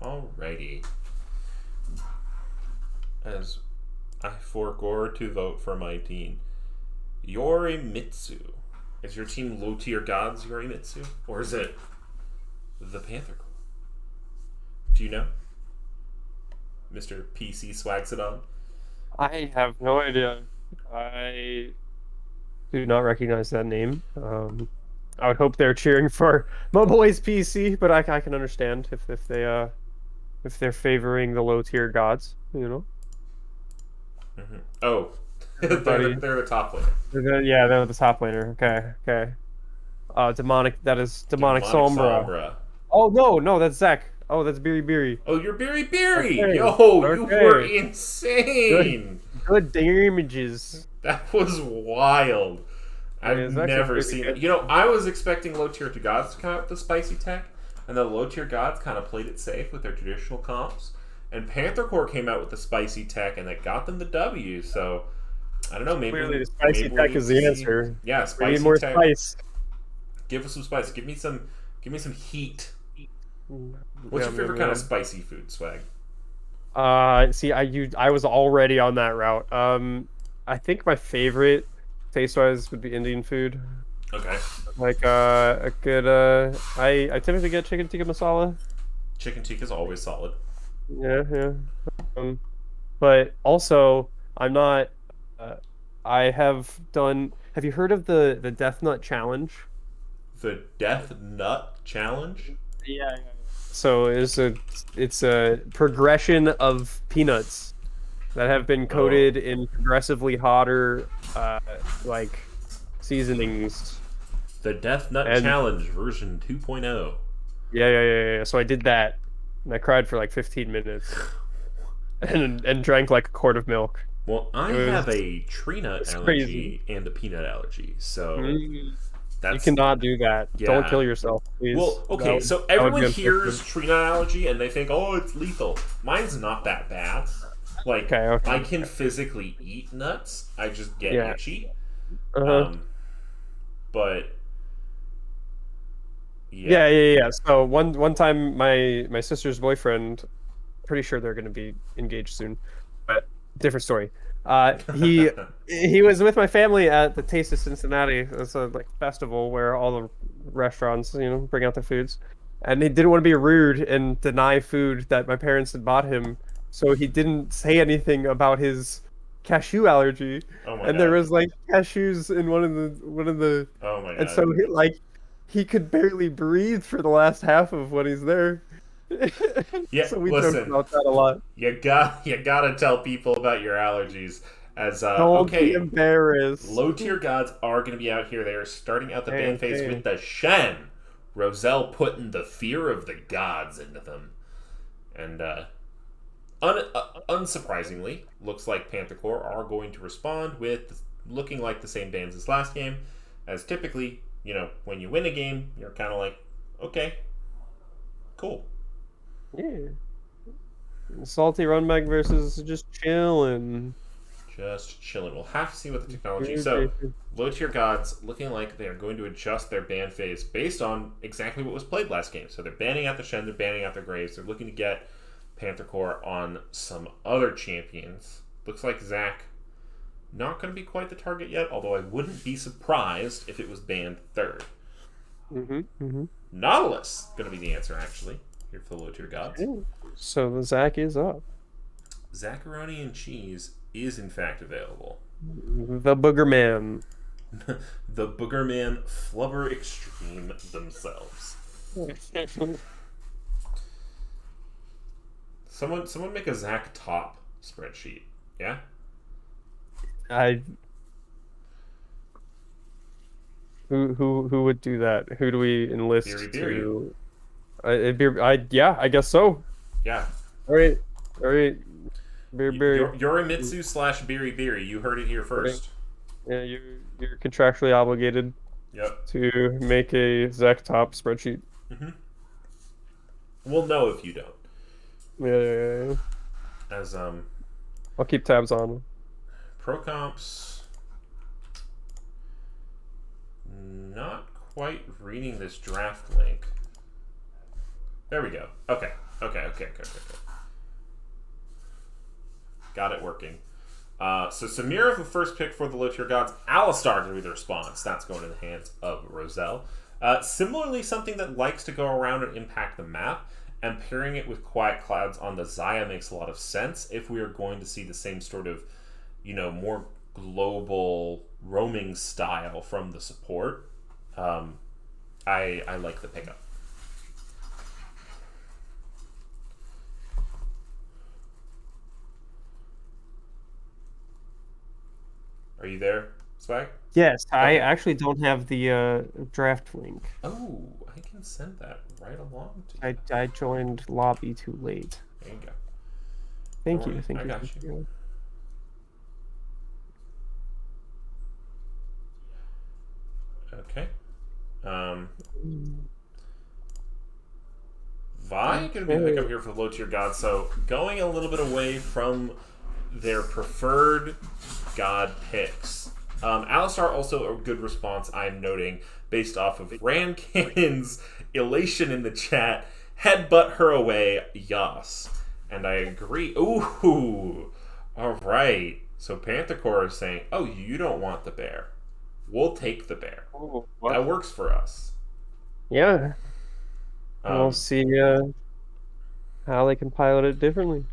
Alrighty. As I forego to vote for my team, Yorimitsu. Is your team low tier gods Yorimitsu? Or is it the Panther Corps? Do you know? Mr. PC Swags it on? I have no idea. I do not recognize that name. I would hope they're cheering for Moboy's PC, but I can understand if they're favoring the low tier gods, you know. Mm-hmm. Oh, Everybody, they're the top laner. yeah, they're the top laner. Okay, okay. Demonic. That is demonic Demonic Sombra. Sombra. Oh no, no, that's Zach. Oh, that's Biri Biri. Oh, you're Berry Berry! Okay, Yo, you were okay. insane! Good damages. That was wild. I mean, I've it's actually never pretty seen good. it. You know, I was expecting low tier to gods to come out with the spicy tech, and the low tier gods kind of played it safe with their traditional comps. And Panther Corps came out with the spicy tech, and it got them the W. So I don't know. Maybe Clearly, the spicy maybe tech we is the see- answer. Yeah, We spicy need more tech. spice. Give us some spice. Give me some heat. Yum, What's your favorite yum, kind of yum. spicy food, Swag? See, I was already on that route. I think my favorite taste-wise would be Indian food. Okay. Like a good I typically get chicken tikka masala. Chicken tikka is always solid. Yeah, yeah. Um, but also I'm not. Uh, I have done. Have you heard of the Death Nut Challenge? The Death Nut Challenge? Yeah, yeah. So it's a progression of peanuts that have been Oh. coated in progressively hotter like seasonings. The Death Nut And Challenge version 2.0. yeah. So I did that, and I cried for like 15 minutes, and drank like a quart of milk. Well, I It have was a tree nut it's crazy. allergy and a peanut allergy, so Mm, you that's cannot do that. Don't yeah. kill yourself, please. Well, okay, so That would everyone be hears unfortunate. tree nut allergy and they think, oh, it's lethal. Mine's not that bad. Like, Okay, okay. I can physically eat nuts. I just get Yeah. itchy. Uh-huh. Um, but yeah. Yeah. So one time my sister's boyfriend, pretty sure they're gonna be engaged soon, but different story. He was with my family at the Taste of Cincinnati. It's a like festival where all the restaurants, bring out their foods. And he didn't want to be rude and deny food that my parents had bought him, so he didn't say anything about his cashew allergy. Oh my And there god. was like cashews in one of the Oh my and god. so he could barely breathe for the last half of when he's there. Yeah, So we joked listen. about that a lot. You gotta tell people about your allergies. As Don't be okay, embarrassed. low tier gods are gonna be out here. They are starting out the Okay, ban phase okay. with the Shen. Roselle putting the fear of the gods into them, and unsurprisingly, looks like Panther Corps are going to respond with looking like the same bans as last game. As typically, when you win a game, you're kind of like, okay, cool. Yeah. Salty run back versus just chilling. Just chilling. We'll have to see what the technology. So, low tier gods looking like they are going to adjust their ban phase based on exactly what was played last game. So they're banning out the Shen, they're banning out the Graves. They're looking to get Panther Corps on some other champions. Looks like Zach not going to be quite the target yet, although I wouldn't be surprised if it was banned third. Mm-hmm. Nautilus going to be the answer actually here for the low tier gods. So the Zach is up. Zacharoni and cheese is in fact available. The Booger Man. The Boogerman Flubber Extreme themselves. Someone make a Zach top spreadsheet. Yeah? I who would do that? Who do we enlist Beery Beery. to? Yeah, I guess so. Yeah. All right, all right. Beer, beer. Yorimitsu / Beery Beery. You heard it here first. Yeah, You're contractually obligated Yep. to make a Zec top spreadsheet. Hmm. We'll know if you don't. Yeah. As I'll keep tabs on. pro comps, not quite reading this draft link. There we go. Okay. Got it working. So Samira for the first pick for the low tier gods. Alistar to be the response. That's going in the hands of Roselle. Similarly, something that likes to go around and impact the map, and pairing it with Quiet Clouds on the Xayah makes a lot of sense if we are going to see the same sort of, more global roaming style from the support. I like the pickup. Are you there, Swag? Yes, I Okay. actually don't have the draft link. Oh, I can send that right along to you. I joined lobby too late. There you go. Don't Thank you, worry, thank I you, got thank you. you. Okay. Um, Mm, Vi going to be the okay. pickup here for the low tier god. So going a little bit away from their preferred god picks. Alistar also a good response. I'm noting based off of Rancannon's elation in the chat. Headbutt her away, yas. And I agree. Ooh, all right. So Panthercore is saying, "Oh, you don't want the bear. We'll take the bear. Oh, what? That works for us." Yeah, we'll Um, see how they can pilot it differently.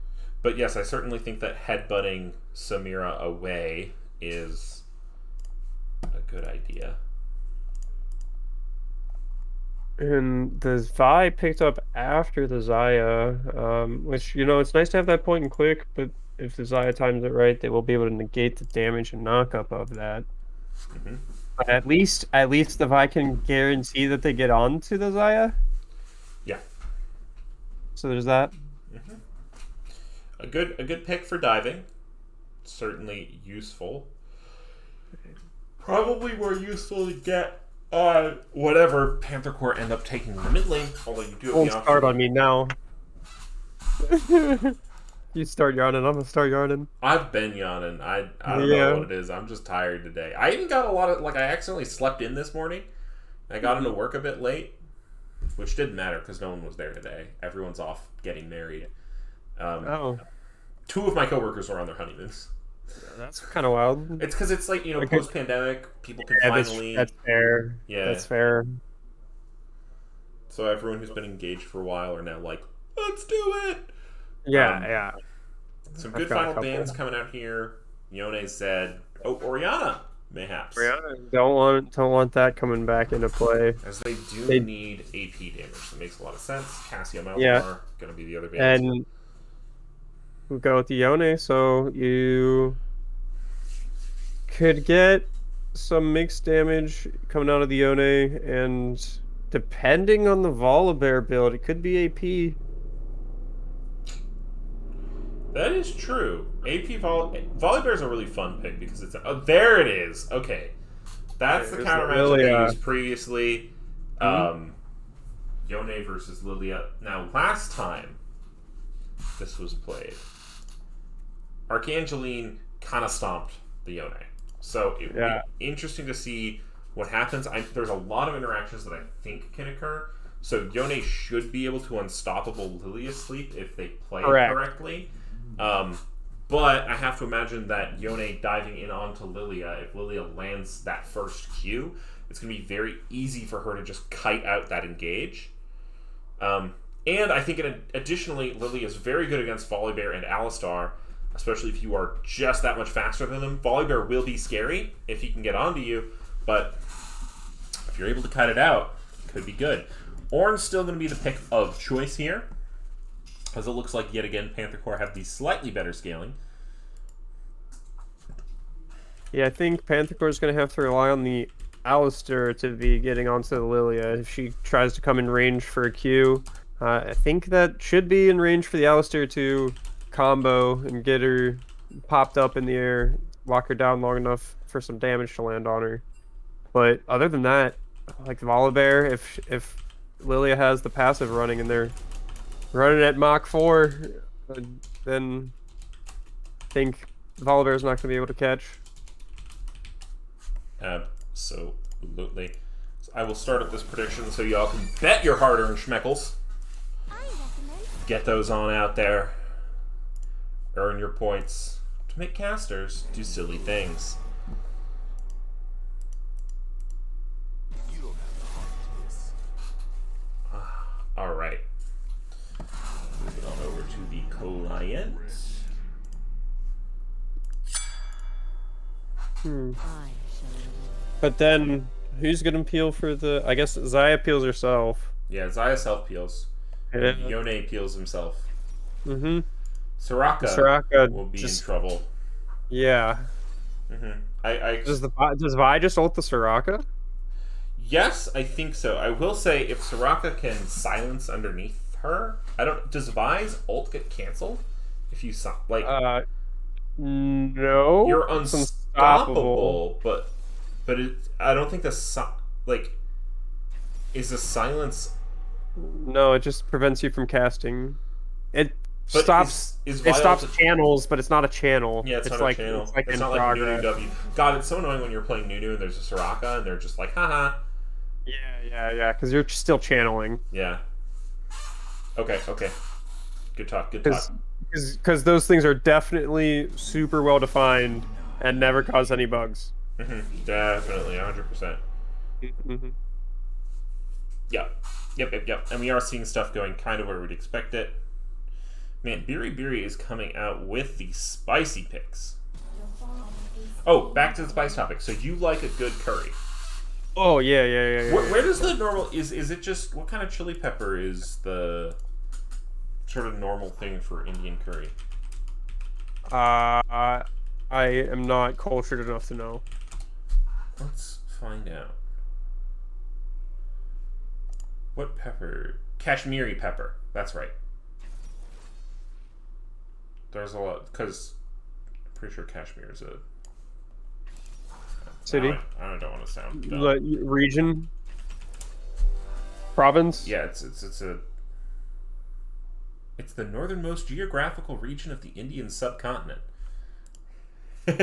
but yes, I certainly think that headbutting Samira away is a good idea. And the Vi picked up after the Xayah, which, it's nice to have that point and click, but if the Xayah times it right, they will be able to negate the damage and knockup of that. Hmm. But at least the Vi can guarantee that they get onto the Xayah. Yeah. So there's that. Hmm. A good pick for diving. Certainly useful. Probably more useful to get whatever Panther Core end up taking in the mid lane. Although you do have Don't the start option. on me now. You start yarning, I'm gonna start yarning. I've been yawning. I don't know what Yeah. it is. I'm just tired today. I even got a lot of I accidentally slept in this morning. I got into Mhm. work a bit late, which didn't matter because no one was there today. Everyone's off getting married. Um, Oh, two of my coworkers are on their honeymoons. that's kind of wild. It's because it's Okay. post pandemic, people can Yeah, that's finally fair. yeah. That's fair. So everyone who's been engaged for a while are now like, let's do it. Yeah, Um, yeah. some I've good got a final bands couple. coming out here. Yone said, oh, Oriana, mayhaps, Brianna, don't want that coming back into play. as they do They need AP damage. That makes a lot of sense. Cassia Yeah, Malamar gonna be the other band. and we go with the Yone, so you could get some mixed damage coming out of the Yone, and depending on the Volibear build, it could be AP. That is true. AP Volibear is a really fun pick because it's there it is. Okay, that's the There's counter matchup they Lilia. used previously. Hmm? Um, Yone versus Lilia. Now, last time this was played, Archangeline kind of stomped the Yone. So it would be Yeah, interesting to see what happens. There's a lot of interactions that I think can occur. So Yone should be able to unstoppable Lilia sleep if they play it correct. correctly. Um, but I have to imagine that Yone diving in onto Lilia, if Lilia lands that first Q, it's going to be very easy for her to just kite out that engage. Um, and I think additionally, Lily is very good against Volibear and Alistar, especially if you are just that much faster than them. Volibear will be scary if he can get onto you, but if you're able to cut it out, it could be good. Ornn's still going to be the pick of choice here, as it looks like yet again Panther Core have the slightly better scaling. Yeah, I think Panthercore is going to have to rely on the Alistair to be getting onto the Lilia if she tries to come in range for a Q. I think that should be in range for the Alistair to combo and get her popped up in the air, lock her down long enough for some damage to land on her. But other than that, like Volibear, if Lilia has the passive running and they're running at Mach 4, then I think Volibear's not going to be able to catch. Absolutely. So I will start up this prediction so y'all can bet your hard-earned schmeckles. Get those on out there. Earn your points to make casters do silly things. All right. Moving on over to the client. But then, who's gonna peel for the? I guess Zaya peels herself. Yeah, Zaya self peels. And Yone peels himself. Mm-hmm. Soraka will be in trouble. Yeah. Mm-hmm. Does Vi just ult the Soraka? Yes, I think so. I will say if Soraka can silence underneath her, does Vi's ult get canceled? If you no. You're unstoppable, but I don't think is the silence. No, it just prevents you from casting. It stops channels, but it's not a channel. Yeah, it's not a channel. It's not like Nunu. God, it's so annoying when you're playing Nunu and there's a Soraka and they're just like, haha. Yeah, because you're still channeling. Yeah. Okay. Good talk. Because those things are definitely super well defined and never cause any bugs. Definitely, 100%. Yep. And we are seeing stuff going kind of where we'd expect it. Man, Biri is coming out with the spicy picks. Oh, back to the spice topic. So you like a good curry? Oh yeah. Where does the normal is it just what kind of chili pepper is the sort of normal thing for Indian curry? I am not cultured enough to know. Let's find out. What pepper? Kashmiri pepper. That's right. There's a lot because I'm pretty sure Kashmir is a city. I don't want to sound dumb. Region, province. Yeah, it's the northernmost geographical region of the Indian subcontinent. I'm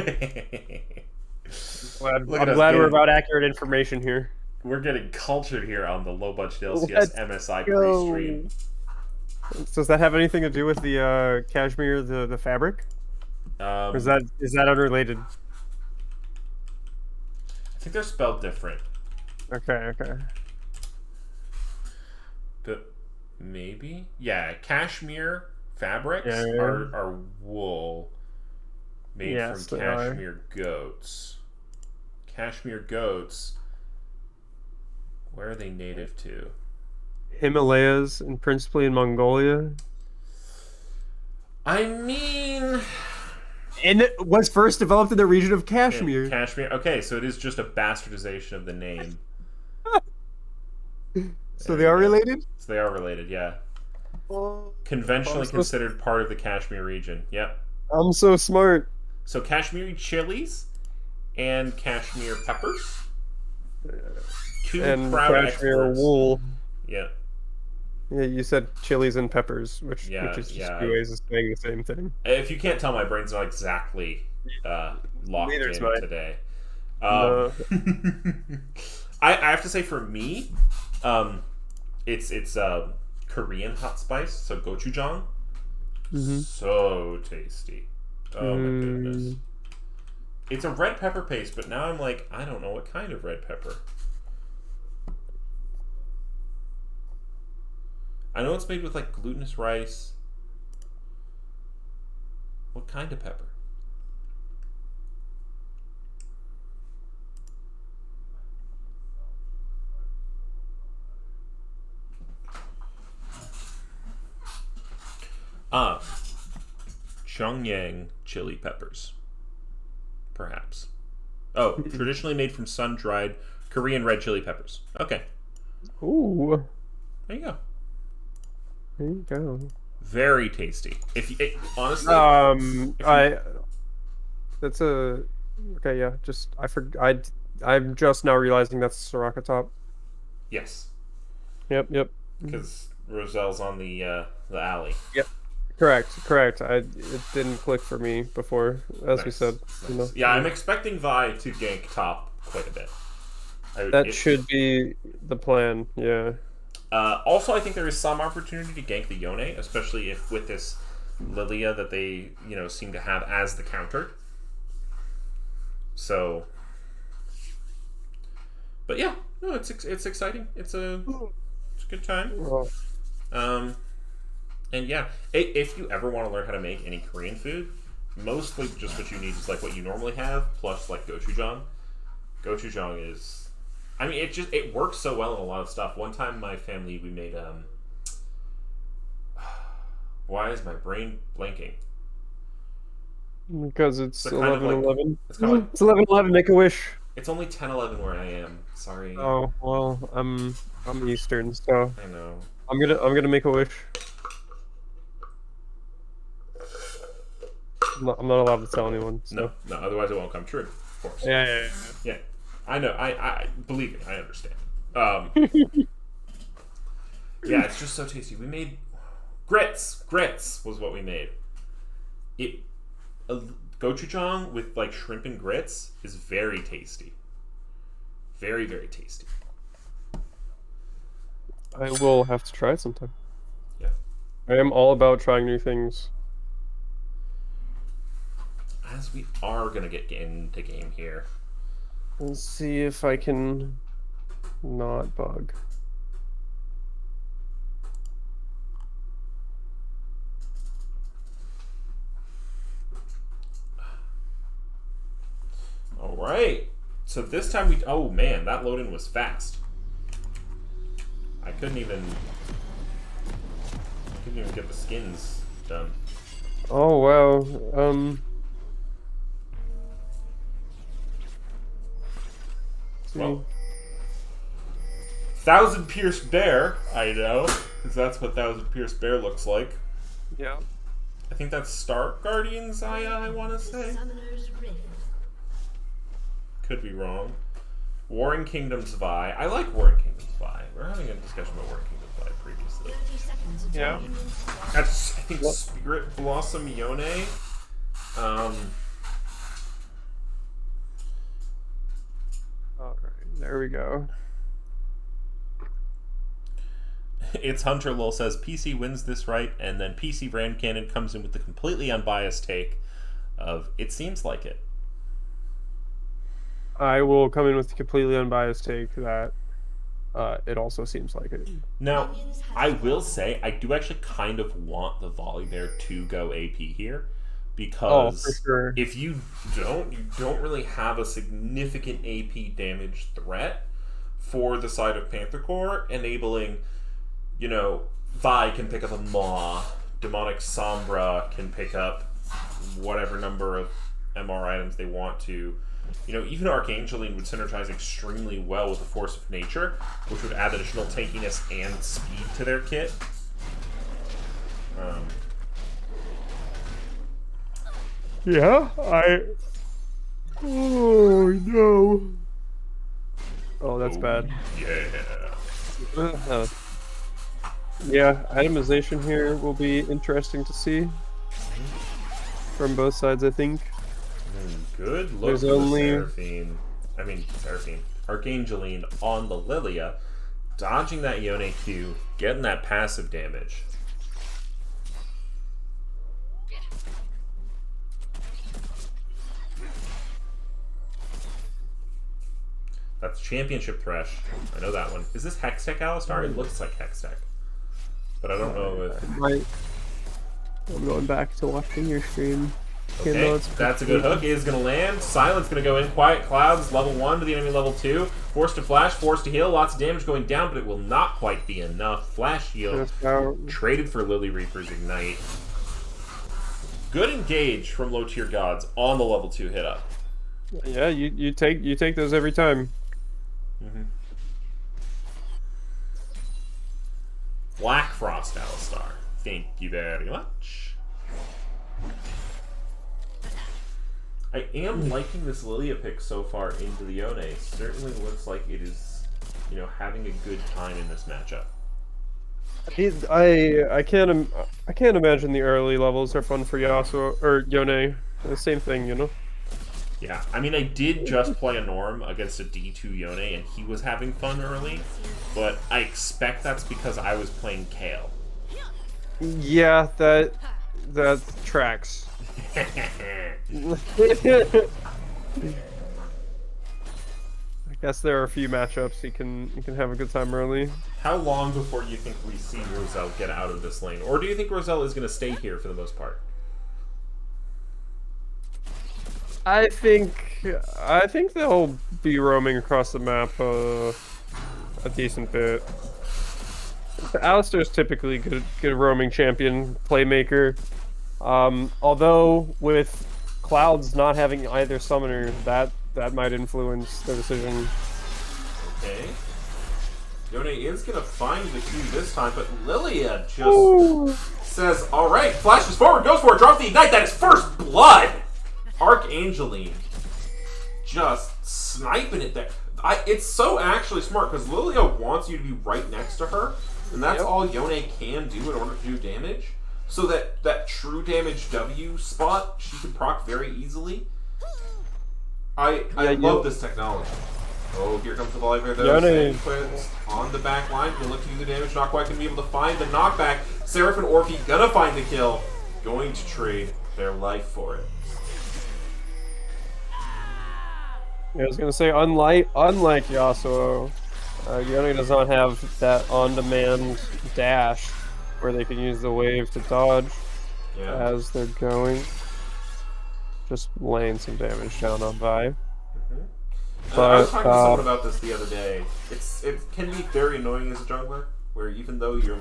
glad we're about accurate information here. We're getting cultured here on the low budget LCS MSI pre-stream. So does that have anything to do with the cashmere, the fabric? Or is that unrelated? I think they're spelled different. Okay. But maybe? Yeah, cashmere fabrics are wool made from cashmere goats. Cashmere goats, where are they native to? Himalayas and principally in Mongolia. I mean... And it was first developed in the region of Kashmir. Kashmir. Okay, so it is just a bastardization of the name. So they are related? So they are related, yeah. Conventionally considered part of the Kashmir region. Yep. I'm so smart. So Kashmiri chilies and Kashmir peppers. And Kashmir experts. Wool. Yeah. Yeah, you said chilies and peppers, which is just two ways of saying the same thing. If you can't tell, my brain's not exactly locked in today. No. I have to say, for me, it's Korean hot spice, so gochujang. So tasty. Oh my goodness. It's a red pepper paste, but now I'm like, I don't know what kind of red pepper. I know it's made with like glutinous rice. What kind of pepper? Pyongyang chili peppers. Perhaps. Oh, traditionally made from sun-dried Korean red chili peppers. Okay. Ooh. There you go. There you go. Very tasty. Honestly, that's a Okay, yeah. Just I forgot. I'm just now realizing that's Soraka top. Yes, Yep, yep. Mhm. because Roselle's on the alley. Yep. Correct, correct. It didn't click for me before, as we Nice, said. You nice. know, Yeah, I'm expecting Vi to gank top quite a bit. that should be the plan. Yeah. Also, I think there is some opportunity to gank the Yone, especially if with this Lilia that they seem to have as the counter. So, but yeah, no, it's exciting. It's a good time. Well, Um, and yeah, if you ever want to learn how to make any Korean food, mostly just what you need is like what you normally have plus like gochujang. Gochujang is, I mean, it works so well in a lot of stuff. One time, my family we made why is my brain blanking? because It's it's a kind of like 11:11. it's kind of like It's 11:11. Make a wish. it's only 10:11 where I am. Sorry, Oh well, I'm Eastern, so I know. I'm gonna make a wish. I'm not allowed to tell anyone. No, So no. Otherwise, it won't come true. Of course. yeah, yeah, Yeah, I know. I believe me. I understand. Um, yeah. yeah, it's just so tasty. We made grits. Grits was what we made. It a gochujang with like shrimp and grits is very tasty. Very very tasty. I will have to try it sometime. Yeah. I am all about trying new things. As we are gonna get into game here. Let's see if I can not bug. All right. So this time we. Oh man, that load in was fast. I couldn't even get the skins done. Oh wow. Well, See. Thousand Pierced Bear, I know, because that's what Thousand Pierced Bear looks like. Yeah. I think that's Stark Guardians, I want to say. Could be wrong. Warring Kingdoms Vi. I like Warring Kingdoms Vi. We're having a discussion about Warring Kingdoms Vi previously. Yeah. That's, I think, What? Spirit Blossom Yone. Um, All right. There we go. it's Hunter Lol says PC wins this right, and then PC Brand Cannon comes in with the completely unbiased take of it seems like it. I will come in with a completely unbiased take that it also seems like it. Now, I will say I do actually kind of want the volley bear to go AP here Oh, for because sure. if you don't really have a significant AP damage threat for the side of Panther Core, enabling, Vi can pick up a Maw, Demonic Sombra can pick up whatever number of MR items they want to. Even Archangeline would synergize extremely well with the Force of Nature, which would add additional tankiness and speed to their kit. Yeah, Oh no. Oh, that's Oh, bad. yeah. Uh, yeah, itemization here will be interesting to see from both sides, I think. Good look There's for the only Seraphine. Archangeline on the Lilia, dodging that Yone Q, getting that passive damage. That's Championship Thresh. I know that one. Is this Hextech Alistar? It looks like Hextech. But I don't know if... I'm going back to watching your stream. Okay, that's a good hook. It is going to land. Silence going to go in. Quiet Clouds, level 1 to the enemy level 2. Forced to flash, forced to heal. Lots of damage going down, but it will not quite be enough. Flash heal. Traded for Lily Reaper's Ignite. Good engage from low tier gods on the level 2 hit up. Yeah, you take those every time. Black Frost Alistar. Thank you very much. I am liking this Lilia pick so far into the Yone. Certainly looks like it is, having a good time in this matchup. I can't imagine the early levels are fun for Yasuo or Yone. The same thing, you know. Yeah, I mean, I did just play a Norm against a D2 Yone, and he was having fun early, but I expect that's because I was playing Kale. Yeah, that tracks. I guess there are a few matchups you can have a good time early. How long before you think we see Roselle get out of this lane? Or do you think Roselle is going to stay here for the most part? I think they'll be roaming across the map a decent bit. Alistar's typically good roaming champion playmaker. Although with Clouds not having either summoner, that might influence their decision. Okay. Yone is going to find the Q this time, but Lilia just says, alright, flashes forward, goes for it, drops the Ignite, that is first blood! Archangeline just sniping it there. It's so actually smart, because Lilia wants you to be right next to her, and that's all Yone can do in order to do damage. So that true damage W spot, she can proc very easily. I love this technology. Oh, here comes the volley there, though. Squids on the back line. Can look to do the damage. Not quite going to be able to find the knockback. Seraph and Orphe gonna find the kill. Going to trade their life for it. Yeah, I was gonna say, unlike Yasuo, Yone does not have that on-demand dash where they can use the wave to dodge as they're going. Just laying some damage down on Vi. But, I was talking to someone about this the other day. It can be very annoying as a jungler, where even though you're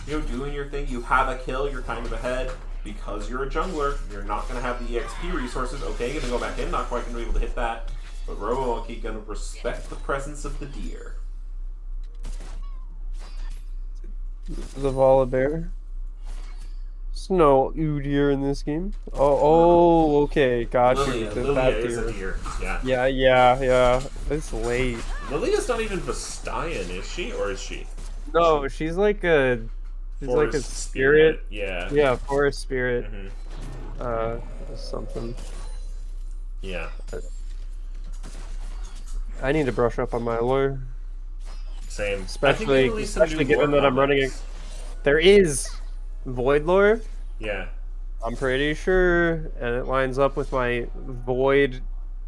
doing your thing, you have a kill, you're kind of ahead. Because you're a jungler, you're not going to have the EXP resources. Okay, going to go back in, not quite going to be able to hit that. But Robo-Monkey going to respect the presence of the deer. The Volibear. There's no Udyr in this game. Oh, okay, got you. Lilia is a deer. Yeah. It's late. Lilia's not even Vastayan, is she? Or is she? No, she's like a spirit. Yeah. Yeah, forest spirit. Something. Yeah. I need to brush up on my lore. Same. Especially given that I'm running there is Void lore. Yeah. I'm pretty sure, and it lines up with my Void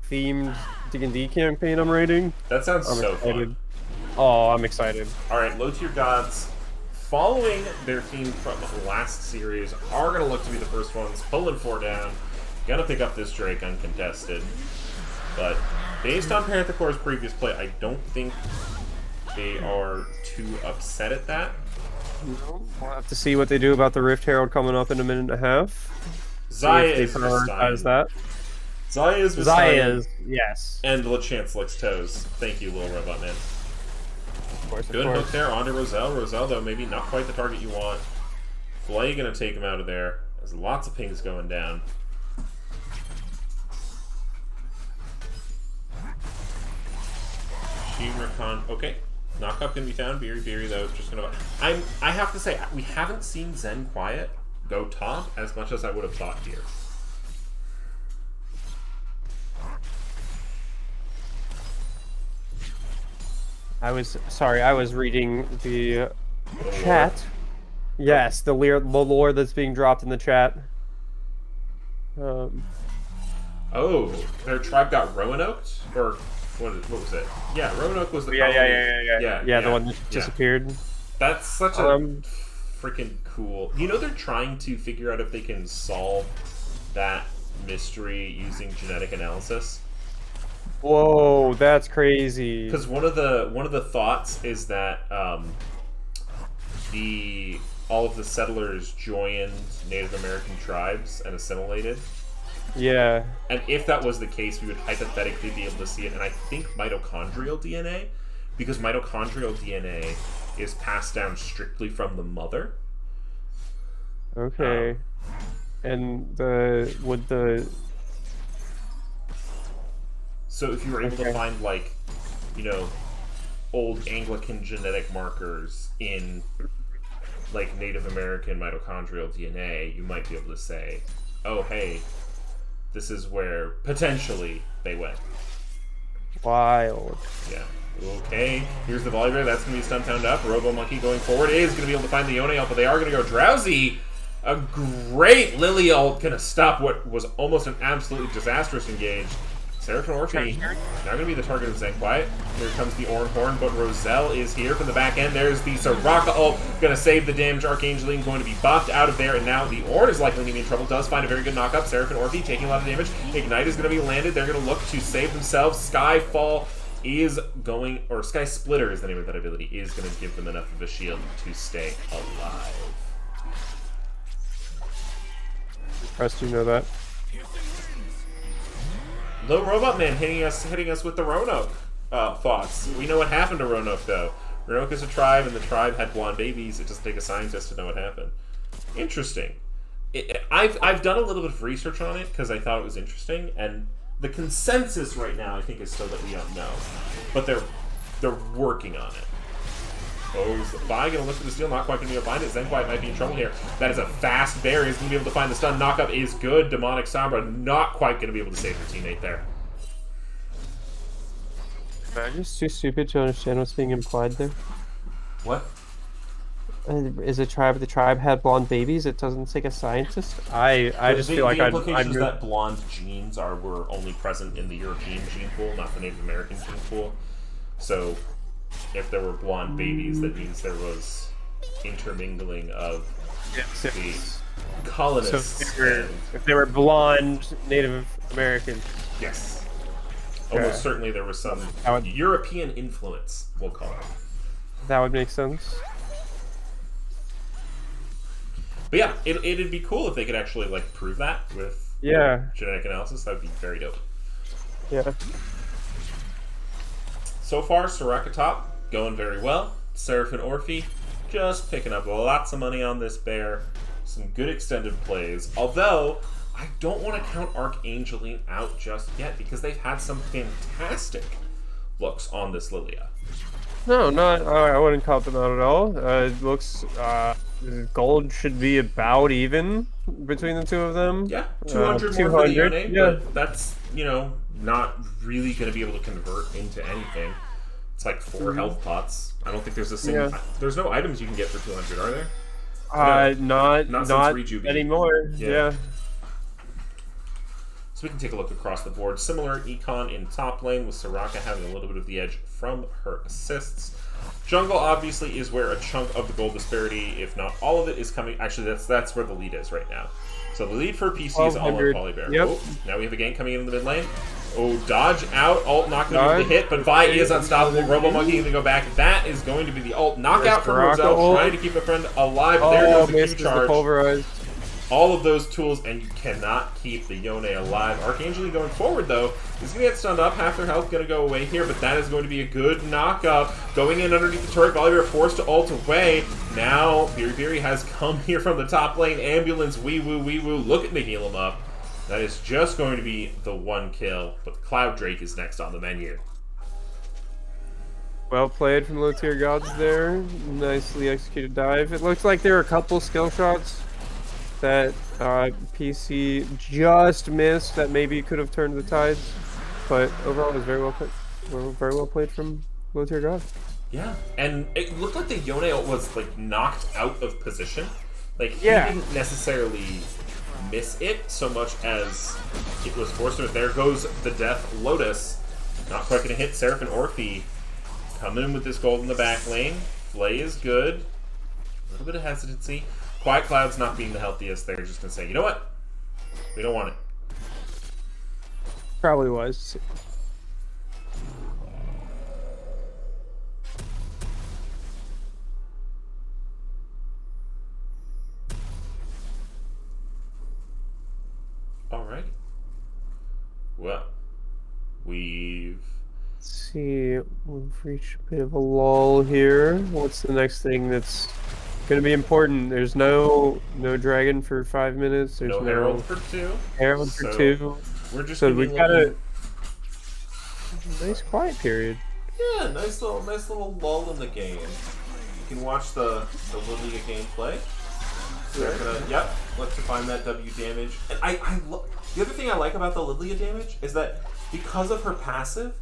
themed D&D campaign I'm writing. That sounds so fun. Oh, I'm excited. Alright, low tier gods, following their theme from last series, are going to look to be the first ones, pulling 4 down, gonna pick up this Drake uncontested. But based on Panthercore's previous play, I don't think they are too upset at that. No, we'll have to see what they do about the Rift Herald coming up in a minute and a half. Xayah is that. Xayah is, yes. And LeChance licks toes. Thank you, little robot man. Good hook there onto Roselle. Roselle, though, maybe not quite the target you want. Flay gonna take him out of there. There's lots of pings going down. Shimmercon. Okay. Knockup can be found. Beery, though, just gonna. I have to say, we haven't seen Zen Quiet go top as much as I would have thought here. I was reading the chat. Yes, the lore that's being dropped in the chat. Oh, their tribe got Roanoaked? Or what was it? Yeah, Roanoke was the Yeah, the one that disappeared. That's such a freaking cool. You know, they're trying to figure out if they can solve that mystery using genetic analysis. Whoa, that's crazy. Because one of the thoughts is that all of the settlers joined Native American tribes and assimilated. Yeah. And if that was the case, we would hypothetically be able to see it. And I think mitochondrial DNA, because mitochondrial DNA is passed down strictly from the mother. Okay. And would the So if you were able to Okay. find, like, you know, old Anglican genetic markers in, like, Native American mitochondrial DNA, you might be able to say, oh, hey, this is where potentially they went. Wild. Yeah. Okay, here's the Volibear. That's going to be stun towned up. Robo Monkey going forward is going to be able to find the Yone ult, but they are going to go Drowsy. A great Lily ult going to stop what was almost an absolutely disastrous engage. Seraphim Orphe now going to be the target of Zenquiet. Here comes the Orn Horn, but Roselle is here from the back end. There's the Soraka ult, going to save the damage. Archangeline going to be buffed out of there, and now the Orn is likely going to be in trouble. Does find a very good knockup. Seraphim Orphe taking a lot of damage. Ignite is going to be landed. They're going to look to save themselves. Skyfall is going, or Sky Splitter is the name of that ability, is going to give them enough of a shield to stay alive. Trust you know that. Low Robot Man hitting us with the Roanoke thoughts. We know what happened to Roanoke, though. Roanoke is a tribe, and the tribe had blonde babies. It doesn't take a scientist to know what happened. Interesting. I've done a little bit of research on it because I thought it was interesting, and the consensus right now, I think, is still that we don't know, but they're working on it. Oh, is the Vi going to look for the steal? Not quite going to be able to find it. Zenquiet might be in trouble here. That is a fast bear. He's going to be able to find the stun. Knockup is good. Demonic Sombra not quite going to be able to save her teammate there. I'm just too stupid to understand what's being implied there. What? Is the tribe had blonde babies? It doesn't take a scientist. I just feel like the I'd implication is that blonde genes were only present in the European gene pool, not the Native American gene pool. So, if there were blonde babies, that means there was intermingling of the colonists. So if they were blonde Native Americans. Yes. Almost certainly there was some European influence, we'll call it. That would make sense. But yeah, it'd be cool if they could actually, like, prove that with genetic analysis. That would be very dope. Yeah. So far, Soraka top, going very well. Seraphim Orphe, just picking up lots of money on this bear. Some good extended plays. Although, I don't want to count Archangeline out just yet, because they've had some fantastic looks on this Lilia. No, not. I wouldn't count them out at all. It looks. Gold should be about even between the two of them. Yeah, 200 more for the Yone, yeah. but that's, not really going to be able to convert into anything. It's like 4 health pots. I don't think there's a single... Yeah. There's no items you can get for 200, are there? No, not since Rejuve. anymore. Yeah. So we can take a look across the board. Similar econ in top lane, with Soraka having a little bit of the edge from her assists. Jungle obviously is where a chunk of the gold disparity, if not all of it, is coming. Actually, that's where the lead is right now. So the lead for PC is all on Polybear. Yep. Oh, now we have a gank coming in the mid lane. Oh, dodge out. Ult not going to be able to hit, but Vi is unstoppable. Robo Monkey going to go back. That is going to be the ult. Knockout from Roselle, trying to keep a friend alive. But there goes the Q charge. All of those tools, and you cannot keep the Yone alive. Archangeline going forward, though, is going to get stunned up. Half their health going to go away here, but that is going to be a good knockup. Going in underneath the turret, Volibear forced to ult away. Now, Biri has come here from the top lane. Ambulance, wee woo, looking to heal him up. That is just going to be the 1 kill, but Cloud Drake is next on the menu. Well played from low tier gods there. Nicely executed dive. It looks like there are a couple skill shots that PC just missed that maybe could have turned the tides, but overall it was very well played from low tier god. Yeah, and it looked like the Yone was like knocked out of position. Like he didn't necessarily miss it so much as it was forced to. There goes the Death Lotus, not quite going to hit. Seraphim Orphe coming in with this gold in the back lane. Flay is good. A little bit of hesitancy. Quiet Cloud's not being the healthiest. They're just going to say, you know what? We don't want it. Probably was. Alrighty. Well, we've... Let's see. We've reached a bit of a lull here. What's the next thing that's gonna be important? There's no dragon for 5 minutes. There's no Herald for 2. Herald for 2. We're just so we gotta. Nice quiet period. Yeah, nice little lull in the game. You can watch the Lilia gameplay. So they're gonna, yep, look to find that W damage. And the other thing I like about the Lilia damage is that because of her passive,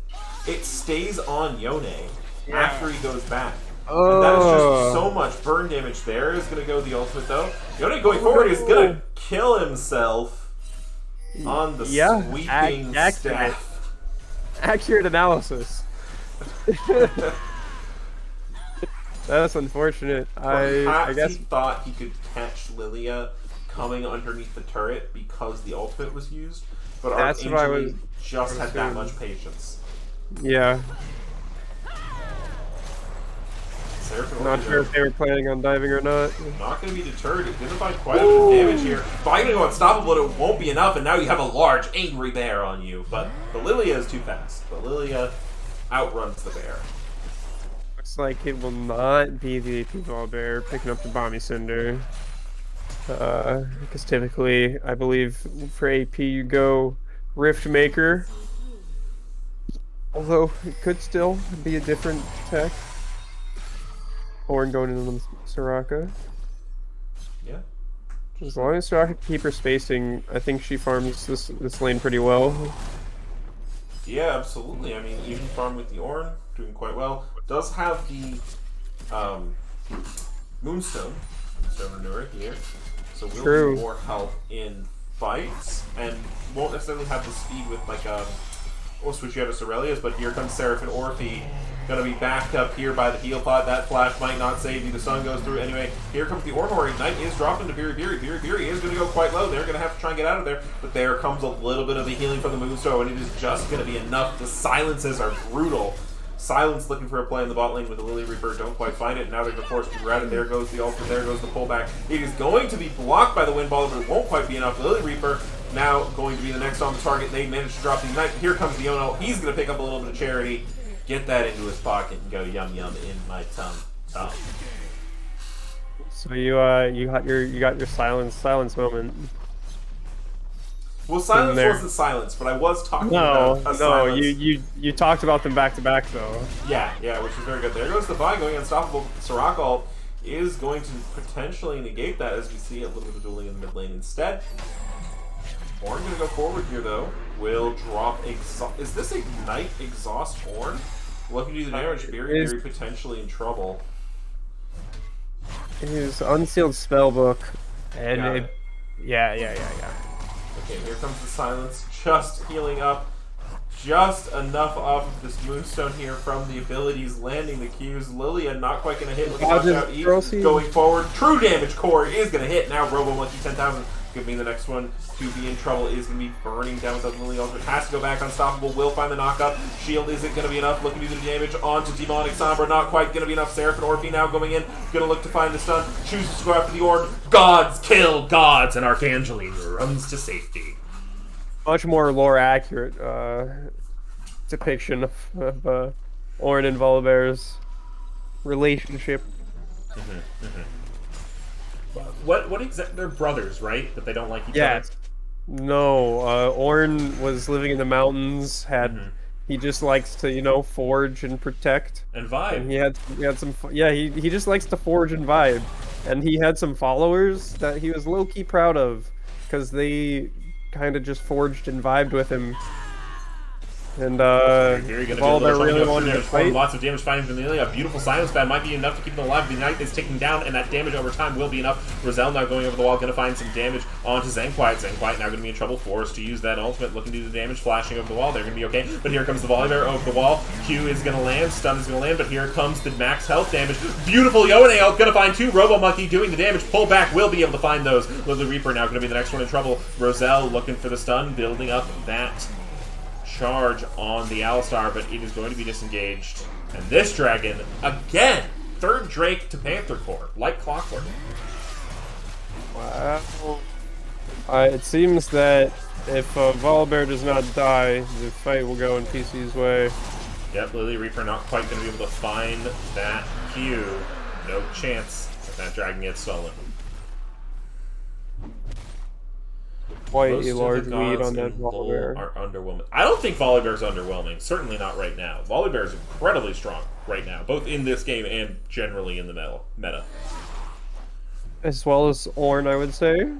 it stays on Yone after he goes back. And that is just so much burn damage there. Is going to go the ultimate though. Yone going forward is going to kill himself on the sweeping staff. Accurate analysis. That's unfortunate. I guess he thought he could catch Lilia coming underneath the turret because the ultimate was used, but Archangel just had that much patience. Yeah. Not sure if they were planning on diving or not. Not going to be deterred. It's going to find quite a bit of damage here. Probably going to go unstoppable, but it won't be enough, and now you have a large, angry bear on you. But the Lilia is too fast. The Lilia outruns the bear. Looks like it will not be the AP Volibear picking up the Bomby Cinder. Because typically, I believe, for AP you go Rift Maker. Although, it could still be a different tech. Or going in on Soraka. Yeah. As long as Soraka can keep her spacing, I think she farms this lane pretty well. Yeah, absolutely. I mean, even farm with the Ornn, doing quite well. Does have the Moonstone manure here, so will be more help in fights, and won't necessarily have the speed with like we'll switch you out of Aurelius, but here comes Seraphine Orphe. Going to be backed up here by the heal pod. That flash might not save you. The sun goes through. Anyway, here comes the Ornn. Ignite is dropping to Biri. Biri is going to go quite low. They're going to have to try and get out of there. But there comes a little bit of the healing from the Moonstone, and it is just going to be enough. The silences are brutal. Silence looking for a play in the bot lane with the Lily Reaper. Don't quite find it. Now they're going to force to it. There goes the ultimate. There goes the pullback. It is going to be blocked by the Wind Baller, but it won't quite be enough. Lily Reaper now going to be the next on the target. They managed to drop the Ignite. Here comes the Ono. He's going to pick up a little bit of charity. Get that into his pocket and go yum yum in my tum. So you got your silence moment. Well, silence wasn't silence, but I was talking about a silence. You talked about them back to back though. Yeah, which is very good. There goes the Vi going unstoppable. Soraka ult is going to potentially negate that as we see a little bit of dueling in the mid lane instead. Ornn going to go forward here though. Will drop exhaust. Is this Ignite exhaust Ornn? Looking to do the damage. Biri potentially in trouble. His unsealed spellbook, and yeah. Okay, here comes the silence. Just healing up. Just enough off of this Moonstone here from the abilities landing the Qs. Lilia not quite going to hit. Looking watch out. Going forward. True damage core is going to hit. Now Robo Monkey 10,000. Give me the next one to be in trouble. Is going to be burning down with that Lily Ultimate. Has to go back unstoppable. Will find the knockup. Shield isn't going to be enough. Looking to do the damage onto Demonic Sombra. Not quite going to be enough. Seraphine Orphe now going in. Going to look to find the stun. Chooses to go after the Ornn. Gods kill gods. And Archangeline runs to safety. Much more lore accurate depiction of Ornn and Volibear's relationship. What exactly? They're brothers, right? But they don't like each other. No, Ornn was living in the mountains. He just likes to forge and protect and vibe. And he had some he just likes to forge and vibe. And he had some followers that he was low key proud of because they kind of just forged and vibed with him. And Volibear really wanted to fight. Lots of damage finding from Lilia. A beautiful silence bat might be enough to keep them alive. The Ignite is ticking down, and that damage over time will be enough. Roselle now going over the wall, going to find some damage onto Zenquiet. Zenquiet now going to be in trouble, forced to use that ultimate, looking to do the damage, flashing over the wall. They're going to be okay, but here comes the Volibear over the wall. Q is going to land, stun is going to land, but here comes the max health damage. Beautiful Yone ult, going to find two. Robo Monkey doing the damage. Pull back, will be able to find those. Lily Reaper now going to be the next one in trouble. Roselle looking for the stun, building up that charge on the Alistar, but it is going to be disengaged. And this dragon, again, third Drake to Panther Core, like clockwork. Wow. It seems that if Volibear does not die, the fight will go in PC's way. Yep, Lily Reaper not quite going to be able to find that Q. No chance that dragon gets stolen. quite Most a of large the lead gods on that in Vol Volibear. are underwhelming. I don't think Volibear's underwhelming. Certainly not right now. Volibear is incredibly strong right now, both in this game and generally in the meta. As well as Ornn, I would say.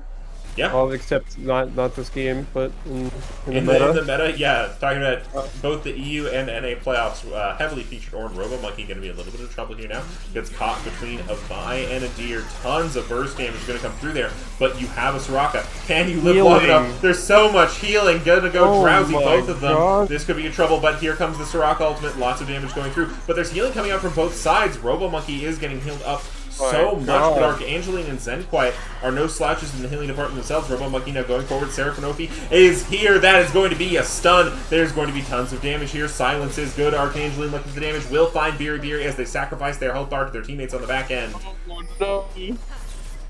Yeah. Well, except not this game, but in the In meta. the meta, yeah. Talking about Uh, both the EU and NA playoffs, heavily featured Ornn. Robo-Monkey going to be in a little bit of trouble here now. Gets caught between a Vi and a Deer. Tons of burst damage going to come through there, but you have a Soraka. Can you live long enough? There's so much healing. Gonna go drowsy, both of them. God. This could be in trouble, but here comes the Soraka ultimate. Lots of damage going through, but there's healing coming out from both sides. Robo-Monkey is getting healed up so much, but Arcangeline and Zen Quiet are no slouches in the healing department themselves. Robo-Monkey now going forward. Seraphinofi is here. That is going to be a stun. There's going to be tons of damage here. Silence is good. Arcangeline looking for the damage. Will find Biri as they sacrifice their health bar to their teammates on the back end. Oh, no.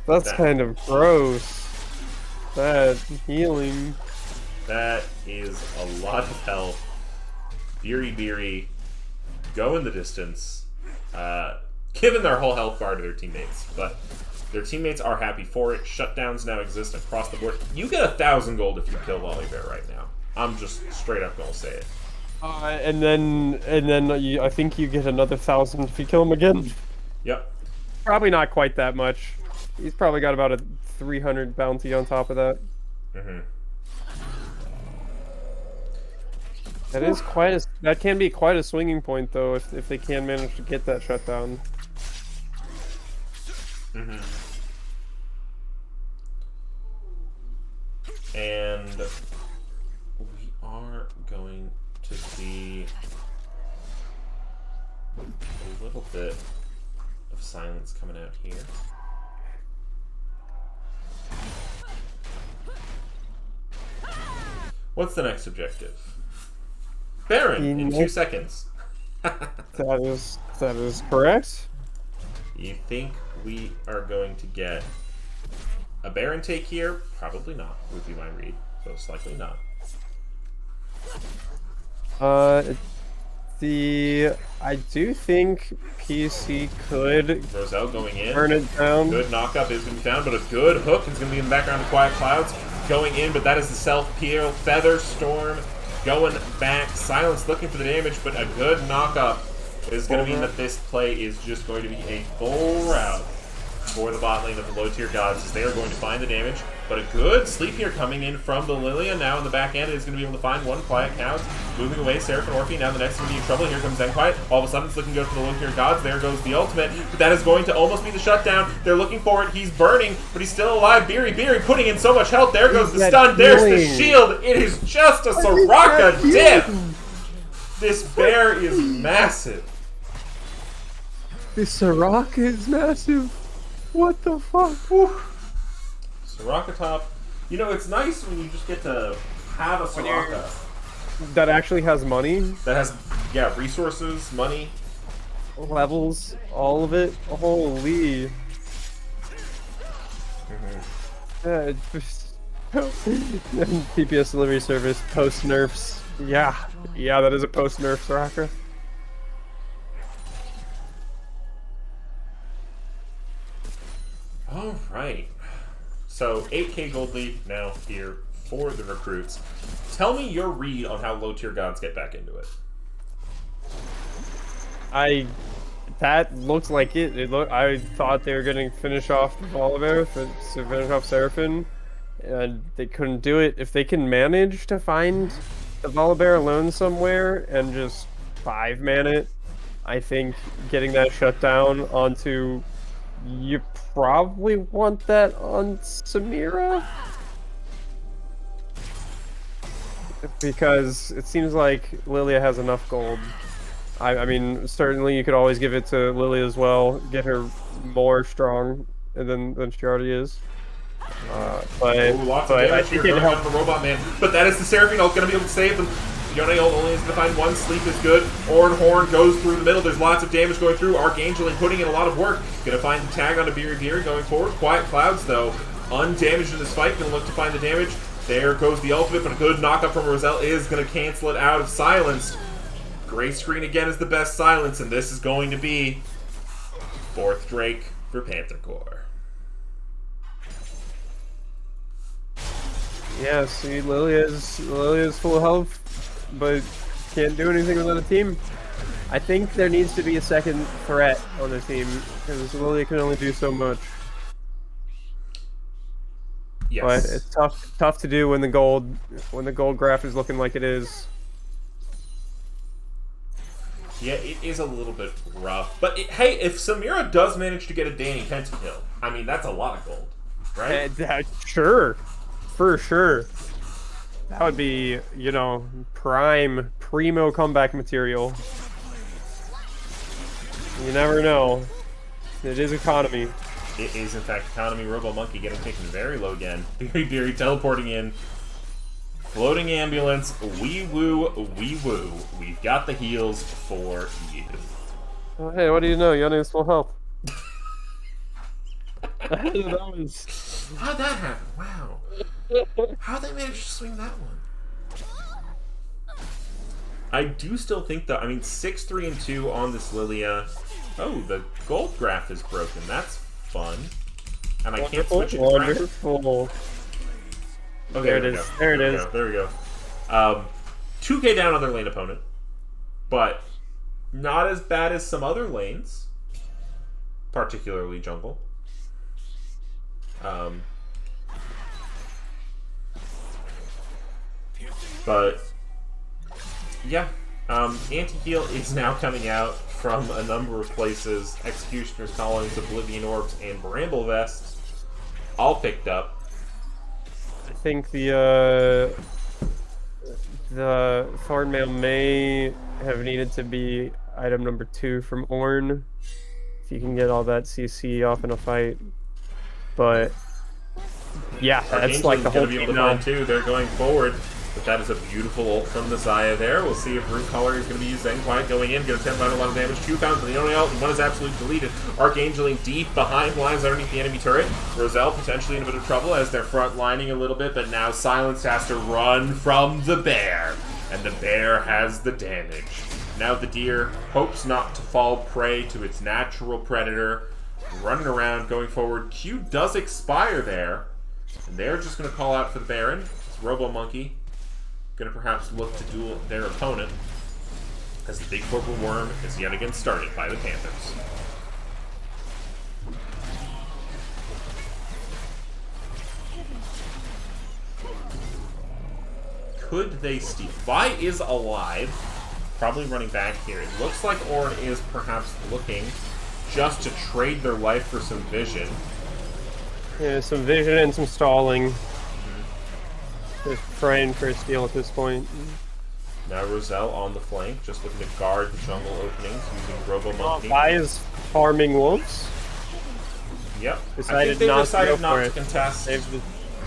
That's kind of gross. That healing. That is a lot of health. Biri go in the distance. Given their whole health bar to their teammates, but their teammates are happy for it. Shutdowns now exist across the board. You get 1,000 gold if you kill Volibear right now. I'm just straight up gonna say it. And then I think you get another 1,000 if you kill him again. Yep. Probably not quite that much. He's probably got about a 300 bounty on top of that. Mm-hmm. That can be quite a swinging point though if they can manage to get that shutdown. Mm-hmm. And we are going to see a little bit of silence coming out here. What's the next objective? Baron in 2 seconds. That is correct. You think we are going to get a Baron take here? Probably not, would be my read. Most likely not. I do think PC could Roselle going in. burn it down. Good knockup is going to be found, but a good hook is going to be in the background of Quiet Clouds. Going in, but that is the self-peel. Feather Storm going back. Silence looking for the damage, but a good knockup is going to mean that this play is just going to be a full route for the bot lane of the low-tier gods, as they are going to find the damage. But a good sleep here coming in from the Lilia. Now in the back end is going to be able to find one Quiet Cows. Moving away, Seraph and Orphe. Now the next one be in trouble. Here comes Zen Quiet. All of a sudden it's looking good for the low-tier gods. There goes the ultimate. But that is going to almost be the shutdown. They're looking for it. He's burning, but he's still alive. Biri putting in so much health. There goes the stun. There's the shield. It is just a Soraka dip. This bear is massive. This Soraka is massive. What the fuck? Whew. Soraka top. You know, it's nice when you just get to have a Soraka that actually has money. That has, yeah, resources, money. Levels, all of it. Holy. DPS delivery service, post nerfs. Yeah, that is a post nerf Soraka. Alright. So, 8k gold lead now here for the recruits. Tell me your read on how low-tier gods get back into it. That looks like it. I thought they were going to finish off Volibear to finish off Seraphine, and they couldn't do it. If they can manage to find the Volibear alone somewhere and just 5-man it, I think getting that shutdown onto... You probably want that on Samira? Because it seems like Lilia has enough gold. I mean, certainly you could always give it to Lilia as well, get her more strong than she already is. Lots of damage here going on for Robot Man. But that is the Seraphine ult going to be able to save them. Yone ult only is going to find one. Sleep is good. Ornn Horn goes through the middle. There's lots of damage going through. Arcangeline putting in a lot of work. Going to find the tag onto Biri going forward. Quiet Clouds, though, undamaged in this fight. Going to look to find the damage. There goes the ultimate, but a good knockup from Roselle is going to cancel it out of Silence. Gray screen again is the best Silence, and this is going to be 4th Drake for Panther Core. Yeah, see, Lilia's full health, but can't do anything without a team. I think there needs to be a second threat on the team because Lilia can only do so much. But it's Yes. tough to do when the gold graph is looking like it is. Yeah, it is a little bit rough. But hey, if Samira does manage to get a Danny pentakill, I mean that's a lot of gold, right? Sure, for sure. That would be, you know, primo comeback material. You never know. It is economy. It is in fact economy. Robo Monkey getting taken very low again. Beery Beery teleporting in. Floating ambulance. Wee woo, wee woo. We've got the heals for you. Oh, hey, what do you know? You only have full health. That was... How'd that happen? Wow. How'd they manage to swing that one? I do still think that, I mean, 6, 3, and 2 on this Lilia. Oh, the gold graph is broken. That's fun. And I can't switch it to wonderful. Okay, There it is. There it is. There we go. 2k down on their lane opponent. But not as bad as some other lanes. Particularly jungle. But yeah, anti-heal is now coming out from a number of places. Executioner's Colonies, Oblivion Orbs, and Bramble Vests all picked up. I think the Thornmail may have needed to be item number 2 from Ornn. If you can get all that CC off in a fight. But yeah, that's like the whole team now. Too. They're going forward. But that is a beautiful ult from the Xayah there. We'll see if Root Color is going to be used then. Quiet going in, going to attempt a lot of damage. 2 found for the only ult, and 1 is absolutely deleted. Archangeling deep behind lines underneath the enemy turret. Roselle potentially in a bit of trouble as they're front lining a little bit, but now Silence has to run from the bear. And the bear has the damage. Now the deer hopes not to fall prey to its natural predator. Running around, going forward. Q does expire there. And they're just going to call out for the Baron. It's Robo Monkey. Going to perhaps look to duel their opponent as the big purple worm is yet again started by the Panthers. Could they steal? Vi is alive, probably running back here. It looks like Ornn is perhaps looking just to trade their life for some vision. Yeah, some vision and some stalling. Just praying for a steal at this point. Now Roselle on the flank, just looking to guard the jungle openings using Robo Monkey. Vi is farming wolves. Yep. Decided I think they decided not to it. contest. They've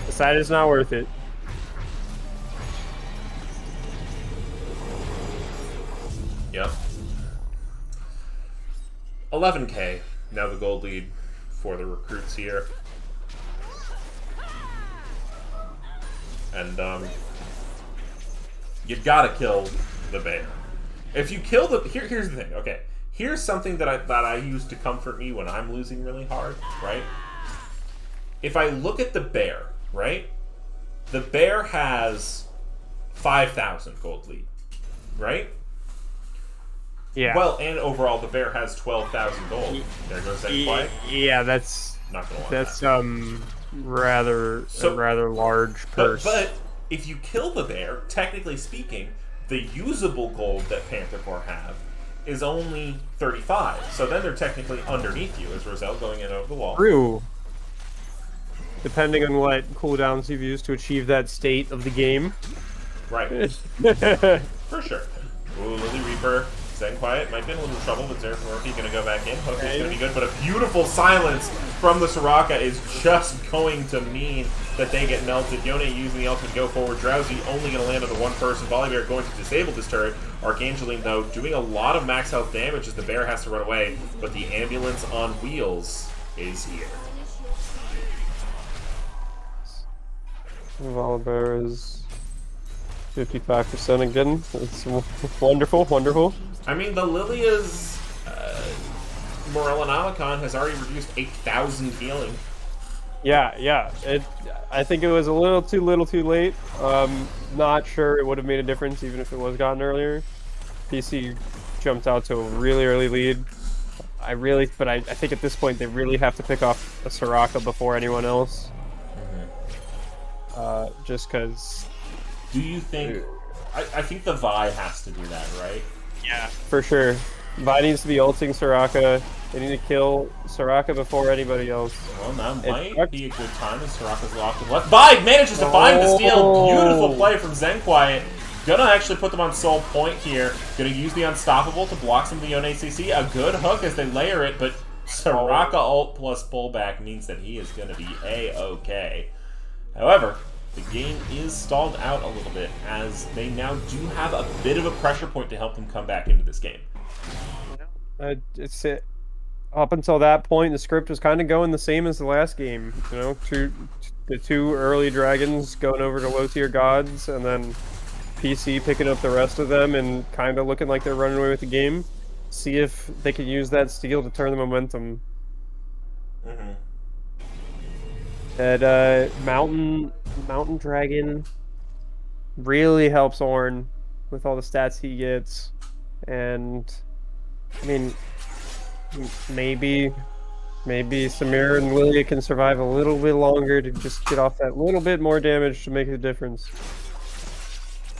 decided it's not worth it. Yep. 11k. Now the gold lead for the recruits here. And, you gotta kill the bear. If you kill the... Here's the thing, okay. Here's something that I use to comfort me when I'm losing really hard, right? If I look at the bear, right? The bear has 5,000 gold lead, right? Yeah. Well, and overall, the bear has 12,000 gold. There goes that quiet. Yeah, that's... Not gonna want that's, that. a rather large purse. But if you kill the bear, technically speaking, the usable gold that Panther Corps have is only 35. So then they're technically underneath you. Is Roselle going in over the wall? True. Depending on what cooldowns you've used to achieve that state of the game. Right. For sure. Ooh, Lily Reaper. Zen Quiet might be in a little trouble, but Zerif Murphy going to go back in. Hook is going to be good, but a beautiful silence from the Soraka is just going to mean that they get melted. Yone using the ultimate to go forward. Drowsy only going to land on the one person. Volibear going to disable this turret. Archangeline, though, doing a lot of max health damage as the bear has to run away, but the ambulance on wheels is here. Volibear is 55% again. It's wonderful, wonderful. I mean, the Lilia's Morellonomicon has already reduced 8,000 healing. Yeah. I think it was a little too little, too late. Not sure it would have made a difference even if it was gotten earlier. PC jumped out to a really early lead. But I think at this point they really have to pick off a Soraka before anyone else. Just because. Do you think? I think the Vi has to do that, right? Yeah, for sure. Vi needs to be ulting Soraka. They need to kill Soraka before anybody else. Well, that might be a good time as Soraka's locked and left. Vi manages to find the steal. Beautiful play from Zen Quiet. Gonna actually put them on soul point here. Gonna use the Unstoppable to block some of the Yone ACC. A good hook as they layer it, but Soraka ult plus pullback means that he is gonna be A-okay. However, the game is stalled out a little bit as they now do have a bit of a pressure point to help them come back into this game. Up until that point, the script was kind of going the same as the last game. You know, the two early dragons going over to low tier gods, and then PC picking up the rest of them and kind of looking like they're running away with the game. See if they can use that steal to turn the momentum. That Mountain Dragon really helps Ornn with all the stats he gets, and I mean, maybe Samir and Lilia can survive a little bit longer to just get off that little bit more damage to make a difference.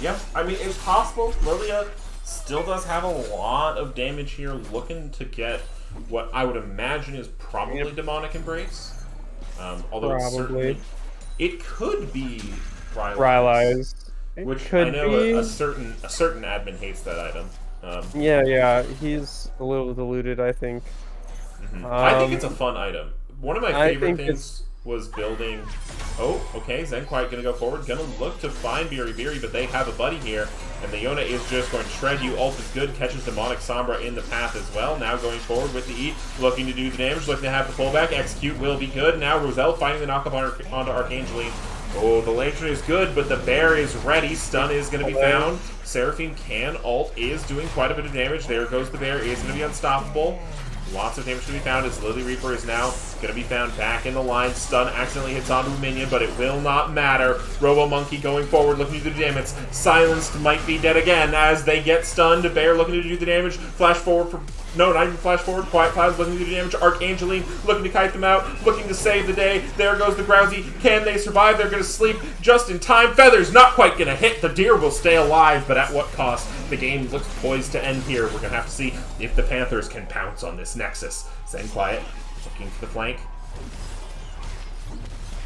Yeah, I mean, it's possible. Lilia still does have a lot of damage here, looking to get what I would imagine is probably Demonic Embrace. Although it could be Rylai's, which I know a certain admin hates that item. Yeah, he's a little diluted, I think. I think it's a fun item. One of my favorite things was building. Oh, okay, Zen Quiet gonna go forward, gonna look to find Biri, but they have a buddy here, and the Yona is just going to shred you. Ult is good, catches Demonic Sombra in the path as well. Now going forward with the E, looking to do the damage, looking to have the pullback. Execute will be good. Now Roselle finding the knockup onto Archangeline. Oh, the Lantern is good, but the Bear is ready. Stun is going to be found. Seraphine can ult, is doing quite a bit of damage. There goes the Bear, is going to be unstoppable. Lots of damage to be found as Lily Reaper is now going to be found back in the line. Stun accidentally hits onto a minion, but it will not matter. Robo Monkey going forward, looking to do the damage. Silenced might be dead again as they get stunned. Bear looking to do the damage. Flash forward for... No, not even flash forward. Quiet Clouds looking to do the damage. Archangeline looking to kite them out. Looking to save the day. There goes the Grousey. Can they survive? They're going to sleep just in time. Feathers not quite going to hit. The deer will stay alive, but at what cost? The game looks poised to end here. We're going to have to see if the Panthers can pounce on this Nexus. Zen Quiet looking for the flank.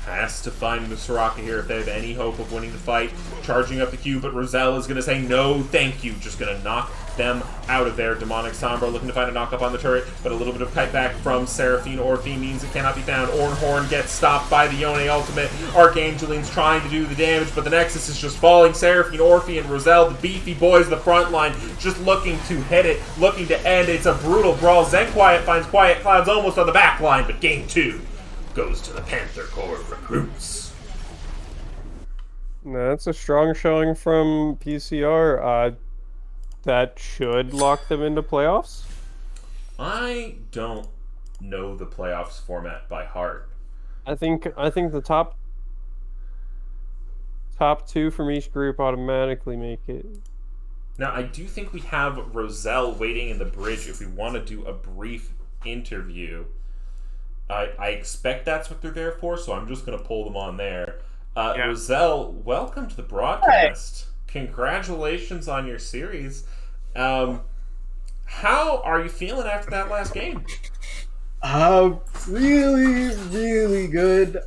Has to find the Soraka here if they have any hope of winning the fight. Charging up the Q, but Roselle is going to say no thank you. Just going to knock them out of there. Demonic Sombra looking to find a knock-up on the turret, but a little bit of kite back from Seraphine Orphe means it cannot be found. Ornhorn gets stopped by the Yone ultimate. Archangeline's trying to do the damage, but the Nexus is just falling. Seraphine, Orphe, and Roselle, the beefy boys, the front line, just looking to hit it, looking to end. It's a brutal brawl. Zen Quiet finds Quiet Clouds almost on the back line, but game 2 goes to the Panther Corps recruits. That's a strong showing from PCR. That should lock them into playoffs. I don't know the playoffs format by heart. I think the top two from each group automatically make it. Now, I do think we have Roselle waiting in the bridge if we want to do a brief interview. I expect that's what they're there for, so I'm just going to pull them on there. Roselle, welcome to the broadcast. Hey. Congratulations on your series. How are you feeling after that last game? Really, really good.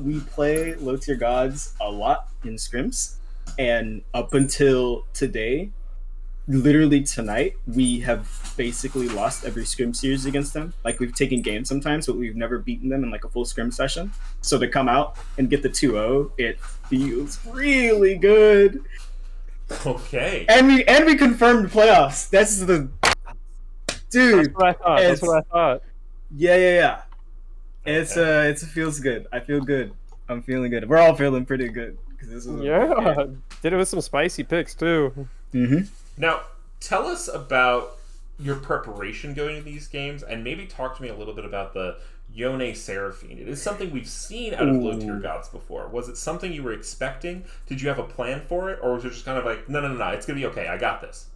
We play low tier gods a lot in scrims, and up until today, literally tonight, we have basically lost every scrim series against them. Like, we've taken games sometimes, but we've never beaten them in like a full scrim session. So to come out and get the 2-0, it feels really good. Okay. And we confirmed playoffs. That's the dude. That's what I thought. Yeah. It feels good. I feel good. I'm feeling good. We're all feeling pretty good because this is did it with some spicy picks too. Mm-hmm. Now, tell us about your preparation going into these games, and maybe talk to me a little bit about the Yone Seraphine. It is something we've seen out of Low Tier Gods before. Was it something you were expecting? Did you have a plan for it? Or was it just kind of like, no, it's going to be okay. I got this?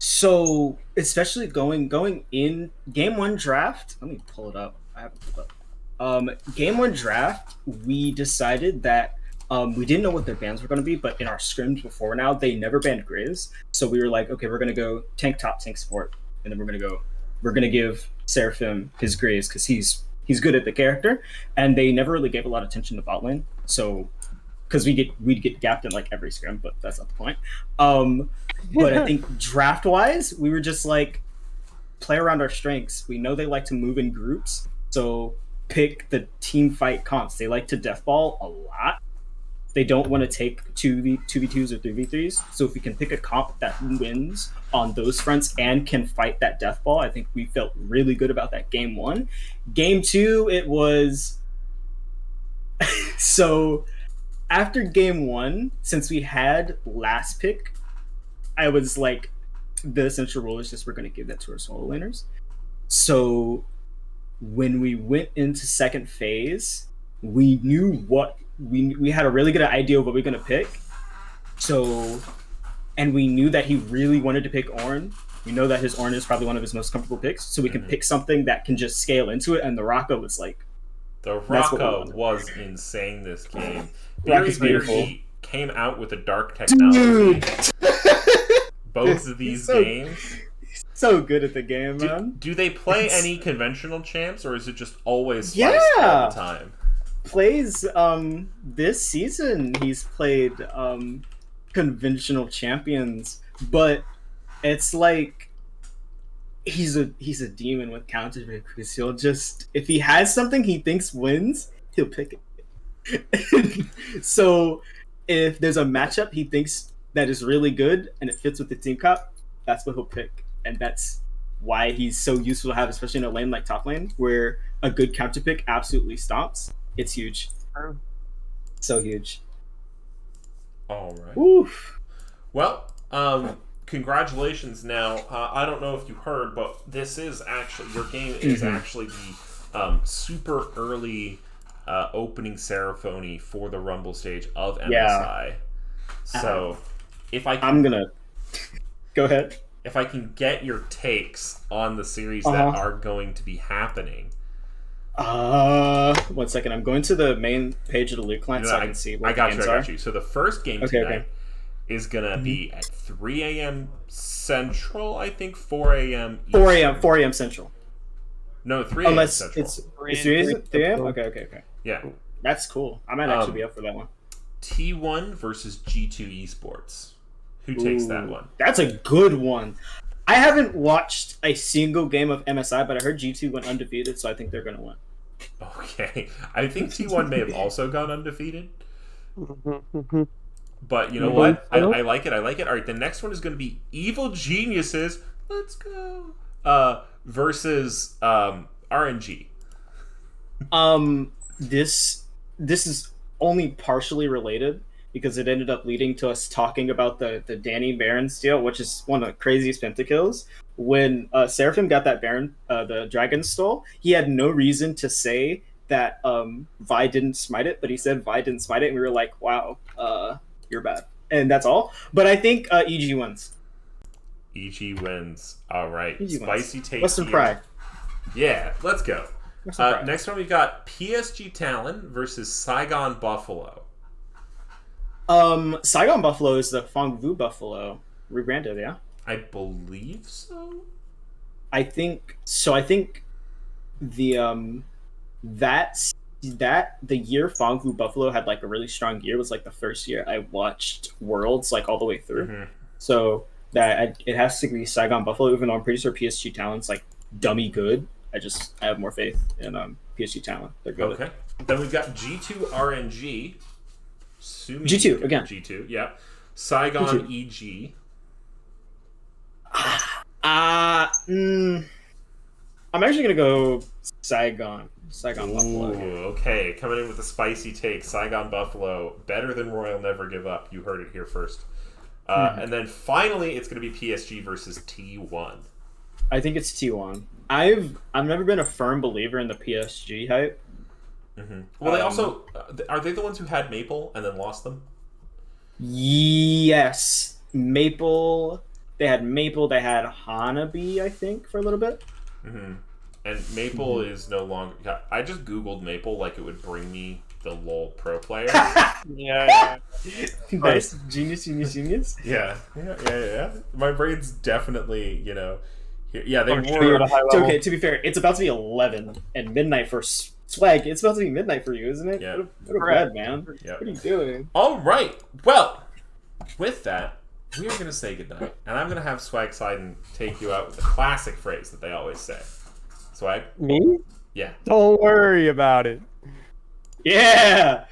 So especially going in game one draft, let me pull it up. I haven't pulled it up. Game one draft, we decided that we didn't know what their bans were going to be, but in our scrims before now, they never banned Grizz. So we were like, okay, we're going to go tank top, tank support, and then we're going to give Seraphim his Grizz because he's good at the character, and they never really gave a lot of attention to bot lane. So because we'd get gapped in like every scrim, but that's not the point. But I think draft wise, we were just like play around our strengths. We know they like to move in groups, so pick the team fight comps. They like to deathball a lot. They don't want to take 2v2s or 3v3s. So if we can pick a comp that wins on those fronts and can fight that deathball, I think we felt really good about that game one. Game two, it was so after game one, since we had last pick, I was like, the essential rule is just we're going to give that to our solo laners. So when we went into second phase, we knew what we had a really good idea of what we were going to pick. So, and we knew that he really wanted to pick Ornn. We know that his Ornn is probably one of his most comfortable picks. So we can pick something that can just scale into it. And the Rocco was like, the Rocco was insane this game. Rocco's beautiful. He came out with a dark technology. Both of these games. So good at the game, man. Do they play any conventional champs, or is it just always Spice all the time? Plays this season he's played conventional champions, but it's like he's a demon with counter because he'll just, if he has something he thinks wins, he'll pick it. So if there's a matchup he thinks that is really good and it fits with the team comp, that's what he'll pick. And that's why he's so useful to have, especially in a lane like top lane, where a good counter pick absolutely stomps. It's huge. So huge. All right. Oof. Well, congratulations now. I don't know if you heard, but this is actually, your game is actually the super early opening ceremony for the Rumble stage of MSI. Yeah. So if I'm going to... Go ahead. If I can get your takes on the series that are going to be happening. 1 second. I'm going to the main page of the League client so I can see what I got you. So the first game tonight is going to be at 3 a.m. Central, I think 4 a.m. 4 a.m. Central. No, 3 a.m. Central. It's 3 a.m.? Okay. Yeah. That's cool. I might actually be up for that one. T1 versus G2 Esports. Who takes that one? That's a good one. I haven't watched a single game of MSI, but I heard G2 went undefeated, so I think they're going to win. Okay. I think T1 may have also gone undefeated. But you know what? I like it. All right, the next one is going to be Evil Geniuses. Let's go. Versus RNG. This is only partially related, because it ended up leading to us talking about the Danny Baron steal, which is one of the craziest pentakills. When Seraphim got that Baron, the Dragon stole, he had no reason to say that Vi didn't smite it, but he said Vi didn't smite it, and we were like, wow, you're bad. And that's all. But I think EG wins. EG wins. All right. EG Spicy wins. take. Western Pride. Yeah, let's go. Next one, we've got PSG Talon versus Saigon Buffalo. Saigon Buffalo is the Fongvu Buffalo rebranded, yeah? I believe so. I think so. I think the the year Fongvu Buffalo had like a really strong year was like the first year I watched Worlds like all the way through. So that it has to be Saigon Buffalo, even though I'm pretty sure PSG Talent's like dummy good. I have more faith in PSG Talent. They're good. Okay. Then we've got G2 RNG. G2 again. G2, yeah. Saigon G2. EG. I'm actually gonna go Saigon Buffalo. Okay, coming in with a spicy take. Saigon Buffalo, better than Royal Never Give Up. You heard it here first. And then finally, it's gonna be PSG versus T1. I think it's T1. I've never been a firm believer in the PSG hype. Well, they also are they the ones who had Maple and then lost them? Yes, Maple. They had Maple. They had Hanabi, I think, for a little bit. And Maple is no longer. I just googled Maple like it would bring me the LoL Pro player. Yeah. Nice, genius. Yeah. My brain's definitely, yeah, they I'm sure were. you're at a high It's level. okay. To be fair, it's about to be 11 and midnight for Swag. It's about to be midnight for you, isn't it? Yeah. What a bad man. Yep. What are you doing? All right. Well, with that, we are going to say goodnight, and I'm going to have Swag Siden take you out with the classic phrase that they always say. Swag? Me? Yeah. Don't worry about it. Yeah.